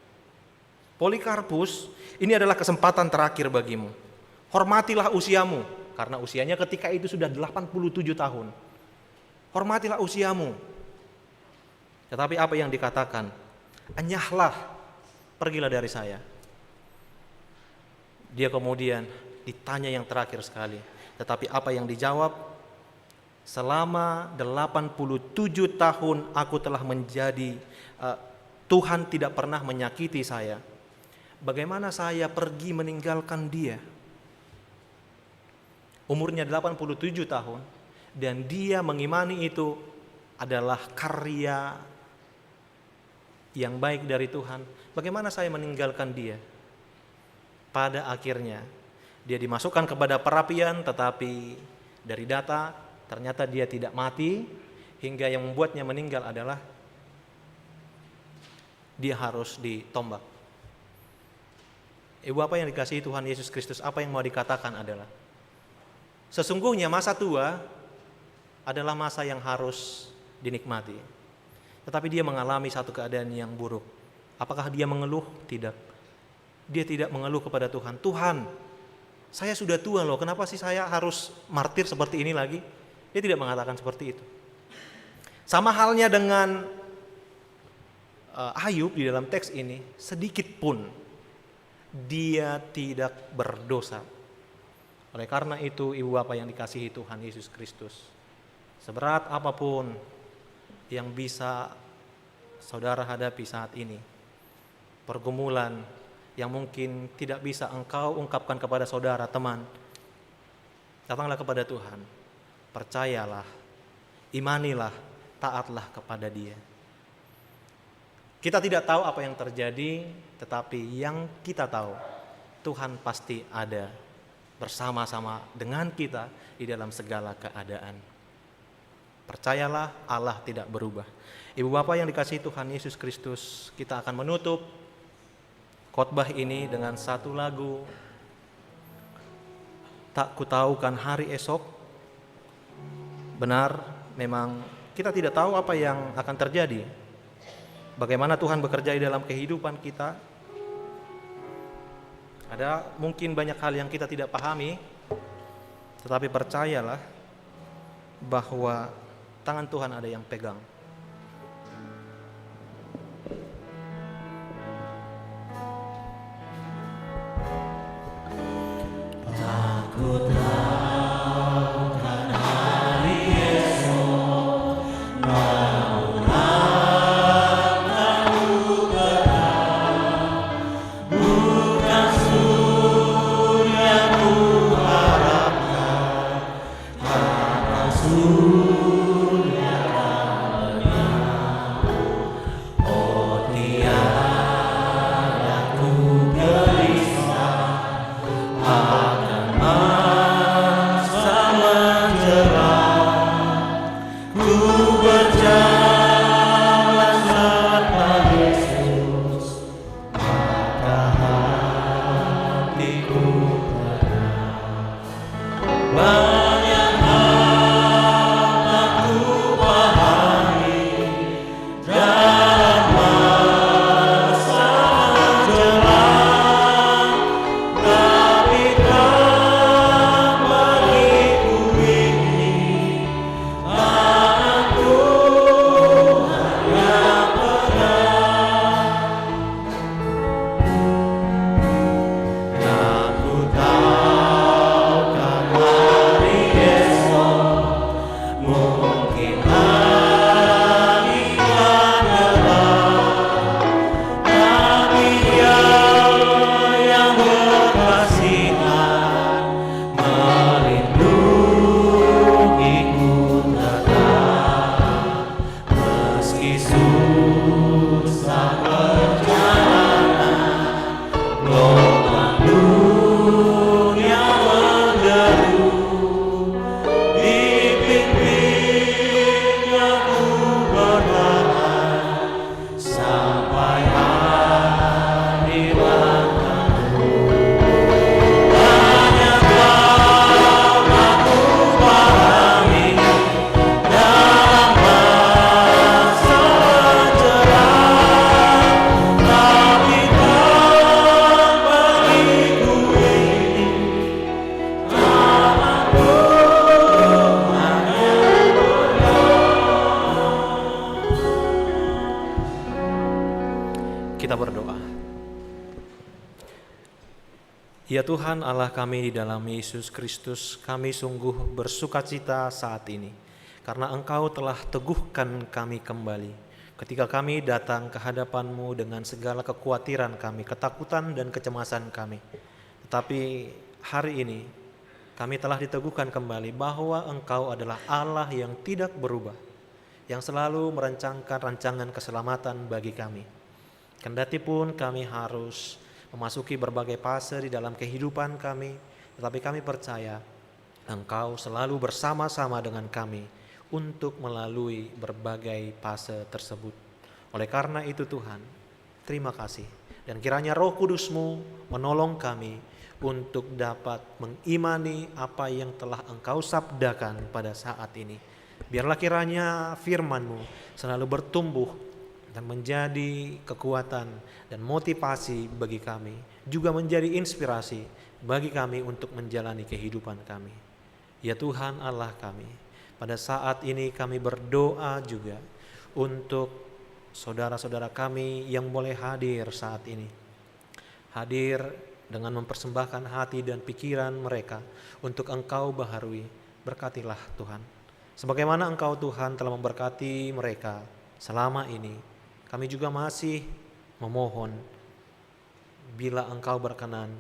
Polikarpus, ini adalah kesempatan terakhir bagimu. Hormatilah usiamu, karena usianya ketika itu sudah 87 tahun. Hormatilah usiamu. Tetapi apa yang dikatakan? Enyahlah, pergilah dari saya. Dia kemudian ditanya yang terakhir sekali. Tetapi apa yang dijawab? Selama 87 tahun aku telah menjadi, Tuhan tidak pernah menyakiti saya. Bagaimana saya pergi meninggalkan dia? Umurnya 87 tahun dan dia mengimani itu adalah karya yang baik dari Tuhan. Bagaimana saya meninggalkan dia? Pada akhirnya dia dimasukkan kepada perapian, tetapi dari data ternyata dia tidak mati, hingga yang membuatnya meninggal adalah dia harus ditombak. Ibu apa yang dikasihi Tuhan Yesus Kristus, apa yang mau dikatakan adalah sesungguhnya masa tua adalah masa yang harus dinikmati. Tetapi dia mengalami satu keadaan yang buruk. Apakah dia mengeluh? Tidak. Dia tidak mengeluh kepada Tuhan. Tuhan, saya sudah tua loh, kenapa sih saya harus martir seperti ini lagi? Dia tidak mengatakan seperti itu. Sama halnya dengan Ayub di dalam teks ini, sedikit pun dia tidak berdosa. Oleh karena itu, ibu bapak yang dikasihi Tuhan Yesus Kristus, seberat apapun yang bisa saudara hadapi saat ini, pergumulan yang mungkin tidak bisa engkau ungkapkan kepada saudara, teman, datanglah kepada Tuhan, percayalah, imanilah, taatlah kepada Dia. Kita tidak tahu apa yang terjadi, tetapi yang kita tahu, Tuhan pasti ada bersama-sama dengan kita di dalam segala keadaan. Percayalah, Allah tidak berubah. Ibu bapak yang dikasihi Tuhan Yesus Kristus, kita akan menutup khotbah ini dengan satu lagu, Tak Kutahukan Hari Esok. Benar, memang kita tidak tahu apa yang akan terjadi, bagaimana Tuhan bekerja di dalam kehidupan kita. Ada mungkin banyak hal yang kita tidak pahami, tetapi percayalah bahwa tangan Tuhan ada yang pegang. Akan Ya Tuhan Allah kami, di dalam Yesus Kristus kami sungguh bersukacita saat ini, karena Engkau telah teguhkan kami kembali. Ketika kami datang ke hadapan-Mu dengan segala kekhawatiran kami, ketakutan dan kecemasan kami. Tetapi hari ini kami telah diteguhkan kembali bahwa Engkau adalah Allah yang tidak berubah, yang selalu merancangkan rancangan keselamatan bagi kami. Kendati pun kami harus memasuki berbagai fase di dalam kehidupan kami, tetapi kami percaya Engkau selalu bersama-sama dengan kami untuk melalui berbagai fase tersebut. Oleh karena itu Tuhan, terima kasih. Dan kiranya Roh Kudus-Mu menolong kami untuk dapat mengimani apa yang telah Engkau sabdakan pada saat ini. Biarlah kiranya firman-Mu selalu bertumbuh dan menjadi kekuatan dan motivasi bagi kami, juga menjadi inspirasi bagi kami untuk menjalani kehidupan kami. Ya Tuhan Allah kami, pada saat ini kami berdoa juga untuk saudara-saudara kami yang boleh hadir saat ini. Hadir dengan mempersembahkan hati dan pikiran mereka untuk Engkau baharui. Berkatilah Tuhan. Sebagaimana Engkau Tuhan telah memberkati mereka selama ini, kami juga masih memohon, bila Engkau berkenan,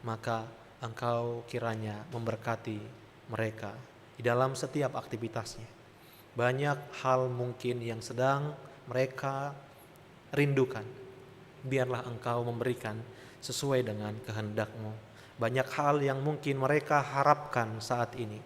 maka Engkau kiranya memberkati mereka di dalam setiap aktivitasnya. Banyak hal mungkin yang sedang mereka rindukan, biarlah Engkau memberikan sesuai dengan kehendak-Mu. Banyak hal yang mungkin mereka harapkan saat ini.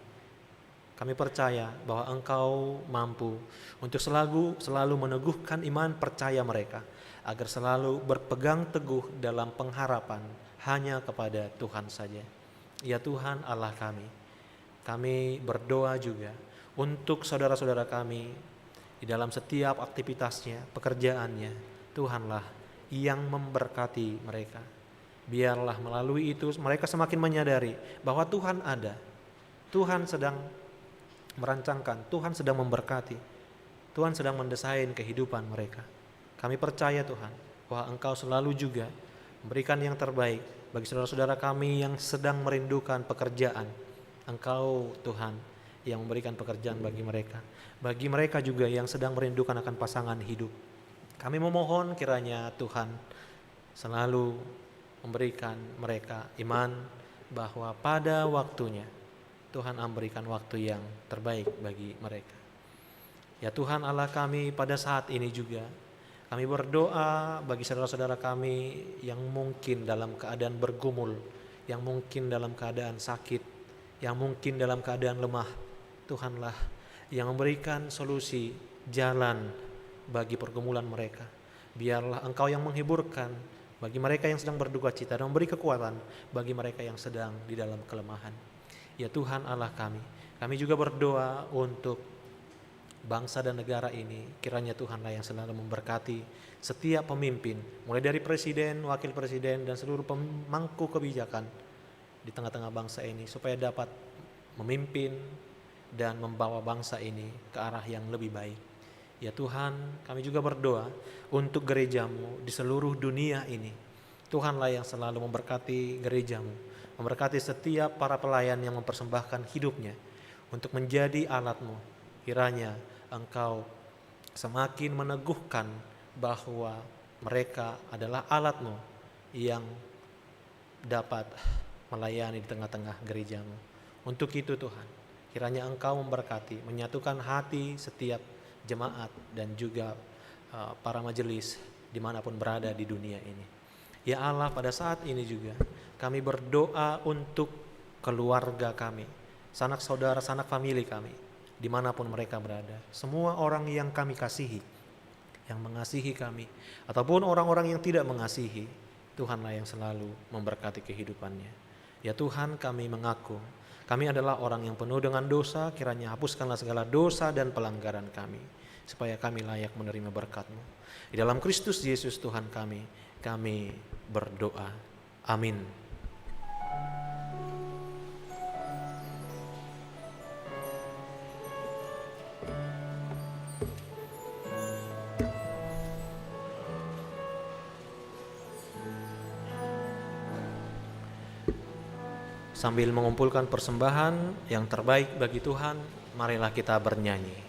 Kami percaya bahwa Engkau mampu untuk selalu meneguhkan iman percaya mereka, agar selalu berpegang teguh dalam pengharapan hanya kepada Tuhan saja. Ya Tuhan Allah kami berdoa juga untuk saudara-saudara kami di dalam setiap aktivitasnya, pekerjaannya. Tuhanlah yang memberkati mereka. Biarlah melalui itu mereka semakin menyadari bahwa Tuhan ada. Tuhan sedang merancangkan, Tuhan sedang memberkati, Tuhan sedang mendesain kehidupan mereka. Kami percaya Tuhan bahwa Engkau selalu juga memberikan yang terbaik bagi saudara-saudara kami yang sedang merindukan pekerjaan. Engkau Tuhan yang memberikan pekerjaan bagi mereka juga yang sedang merindukan akan pasangan hidup. Kami memohon kiranya Tuhan selalu memberikan mereka iman bahwa pada waktunya Tuhan memberikan waktu yang terbaik bagi mereka. Ya Tuhan Allah kami, pada saat ini juga kami berdoa bagi saudara-saudara kami yang mungkin dalam keadaan bergumul, yang mungkin dalam keadaan sakit, yang mungkin dalam keadaan lemah. Tuhanlah yang memberikan solusi, jalan bagi pergumulan mereka. Biarlah Engkau yang menghiburkan bagi mereka yang sedang berduka cita dan memberi kekuatan bagi mereka yang sedang di dalam kelemahan. Ya Tuhan Allah kami juga berdoa untuk bangsa dan negara ini. Kiranya Tuhanlah yang selalu memberkati setiap pemimpin, mulai dari presiden, wakil presiden, dan seluruh pemangku kebijakan di tengah-tengah bangsa ini, supaya dapat memimpin dan membawa bangsa ini ke arah yang lebih baik. Ya Tuhan, kami juga berdoa untuk gereja-Mu di seluruh dunia ini. Tuhanlah yang selalu memberkati gereja-Mu, memberkati setiap para pelayan yang mempersembahkan hidupnya untuk menjadi alat-Mu. Kiranya Engkau semakin meneguhkan bahwa mereka adalah alat-Mu yang dapat melayani di tengah-tengah gereja-Mu. Untuk itu Tuhan, kiranya Engkau memberkati, menyatukan hati setiap jemaat dan juga para majelis dimanapun berada di dunia ini. Ya Allah, pada saat ini juga kami berdoa untuk keluarga kami, sanak saudara, sanak famili kami, dimanapun mereka berada. Semua orang yang kami kasihi, yang mengasihi kami, ataupun orang-orang yang tidak mengasihi, Tuhanlah yang selalu memberkati kehidupannya. Ya Tuhan, kami mengaku kami adalah orang yang penuh dengan dosa. Kiranya hapuskanlah segala dosa dan pelanggaran kami, supaya kami layak menerima berkat-Mu. Di dalam Kristus Yesus Tuhan kami berdoa. Amin. Sambil mengumpulkan persembahan yang terbaik bagi Tuhan, marilah kita bernyanyi.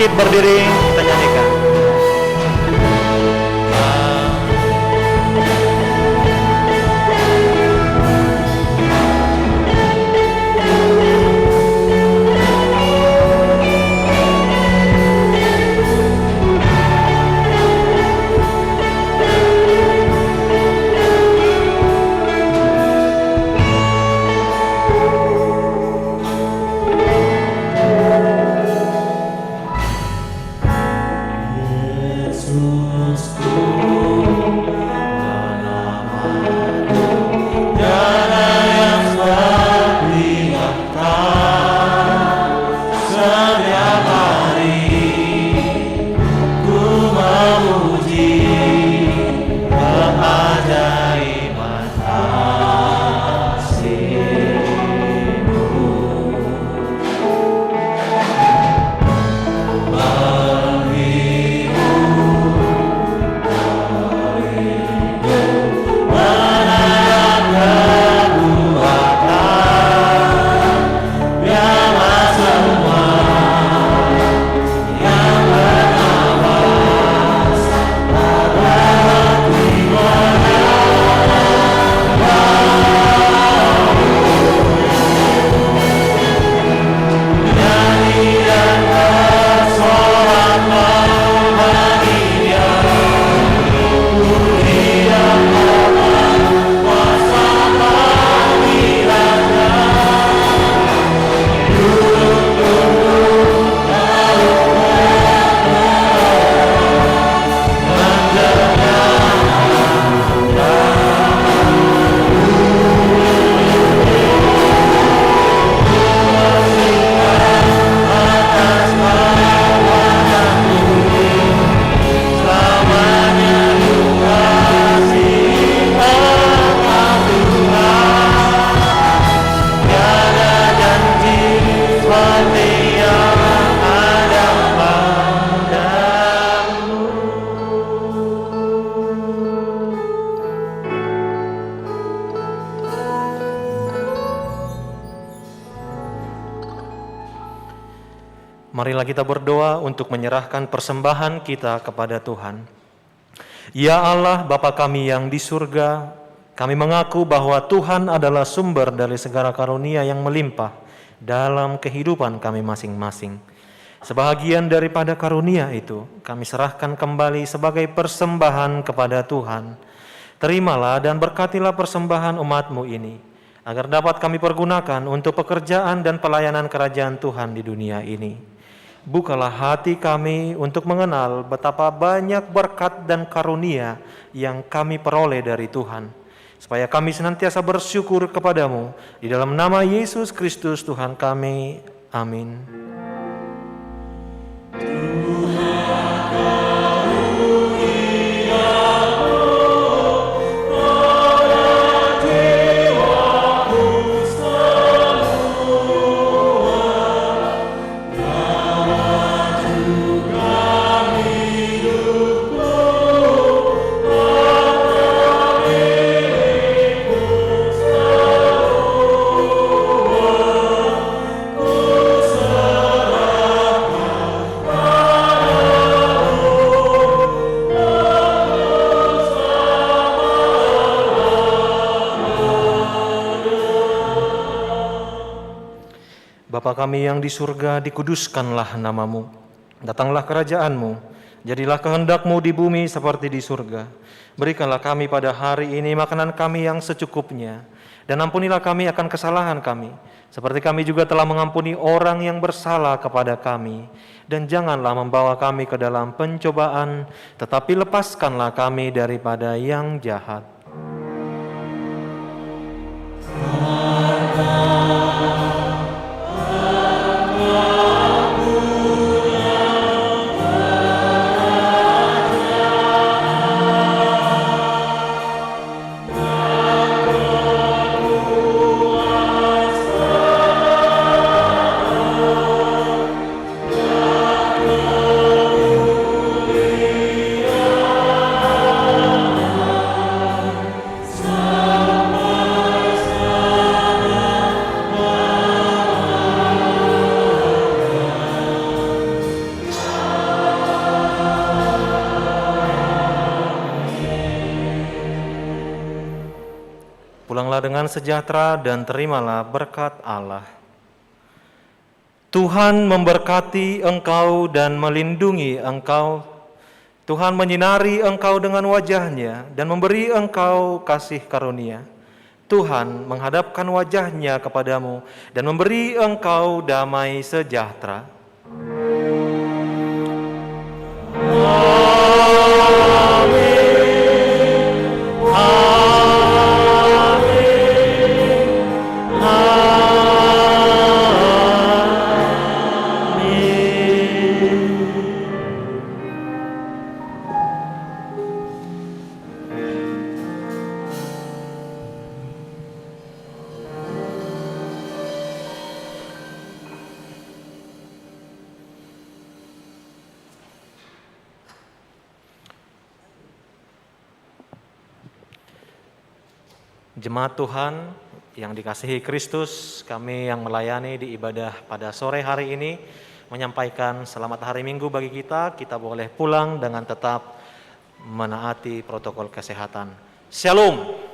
bangkit berdiri, kita nyanyikan. Marilah kita berdoa untuk menyerahkan persembahan kita kepada Tuhan. Ya Allah, Bapa kami yang di surga, kami mengaku bahwa Tuhan adalah sumber dari segala karunia yang melimpah dalam kehidupan kami masing-masing. Sebahagian daripada karunia itu kami serahkan kembali sebagai persembahan kepada Tuhan. Terimalah dan berkatilah persembahan umat-Mu ini, agar dapat kami pergunakan untuk pekerjaan dan pelayanan kerajaan Tuhan di dunia ini. Bukalah hati kami untuk mengenal betapa banyak berkat dan karunia yang kami peroleh dari Tuhan, supaya kami senantiasa bersyukur kepadamu. Di dalam nama Yesus Kristus Tuhan kami. Amin. Bapa kami yang di surga, dikuduskanlah nama-Mu. Datanglah kerajaan-Mu, jadilah kehendak-Mu di bumi seperti di surga. Berikanlah kami pada hari ini makanan kami yang secukupnya, dan ampunilah kami akan kesalahan kami, seperti kami juga telah mengampuni orang yang bersalah kepada kami. Dan janganlah membawa kami ke dalam pencobaan, tetapi lepaskanlah kami daripada yang jahat. Pulanglah dengan sejahtera dan terimalah berkat Allah. Tuhan memberkati engkau dan melindungi engkau. Tuhan menyinari engkau dengan wajah-Nya dan memberi engkau kasih karunia. Tuhan menghadapkan wajah-Nya kepadamu dan memberi engkau damai sejahtera. Jemaat Tuhan yang dikasihi Kristus, kami yang melayani di ibadah pada sore hari ini menyampaikan selamat hari Minggu bagi kita. Kita boleh pulang dengan tetap menaati protokol kesehatan. Shalom.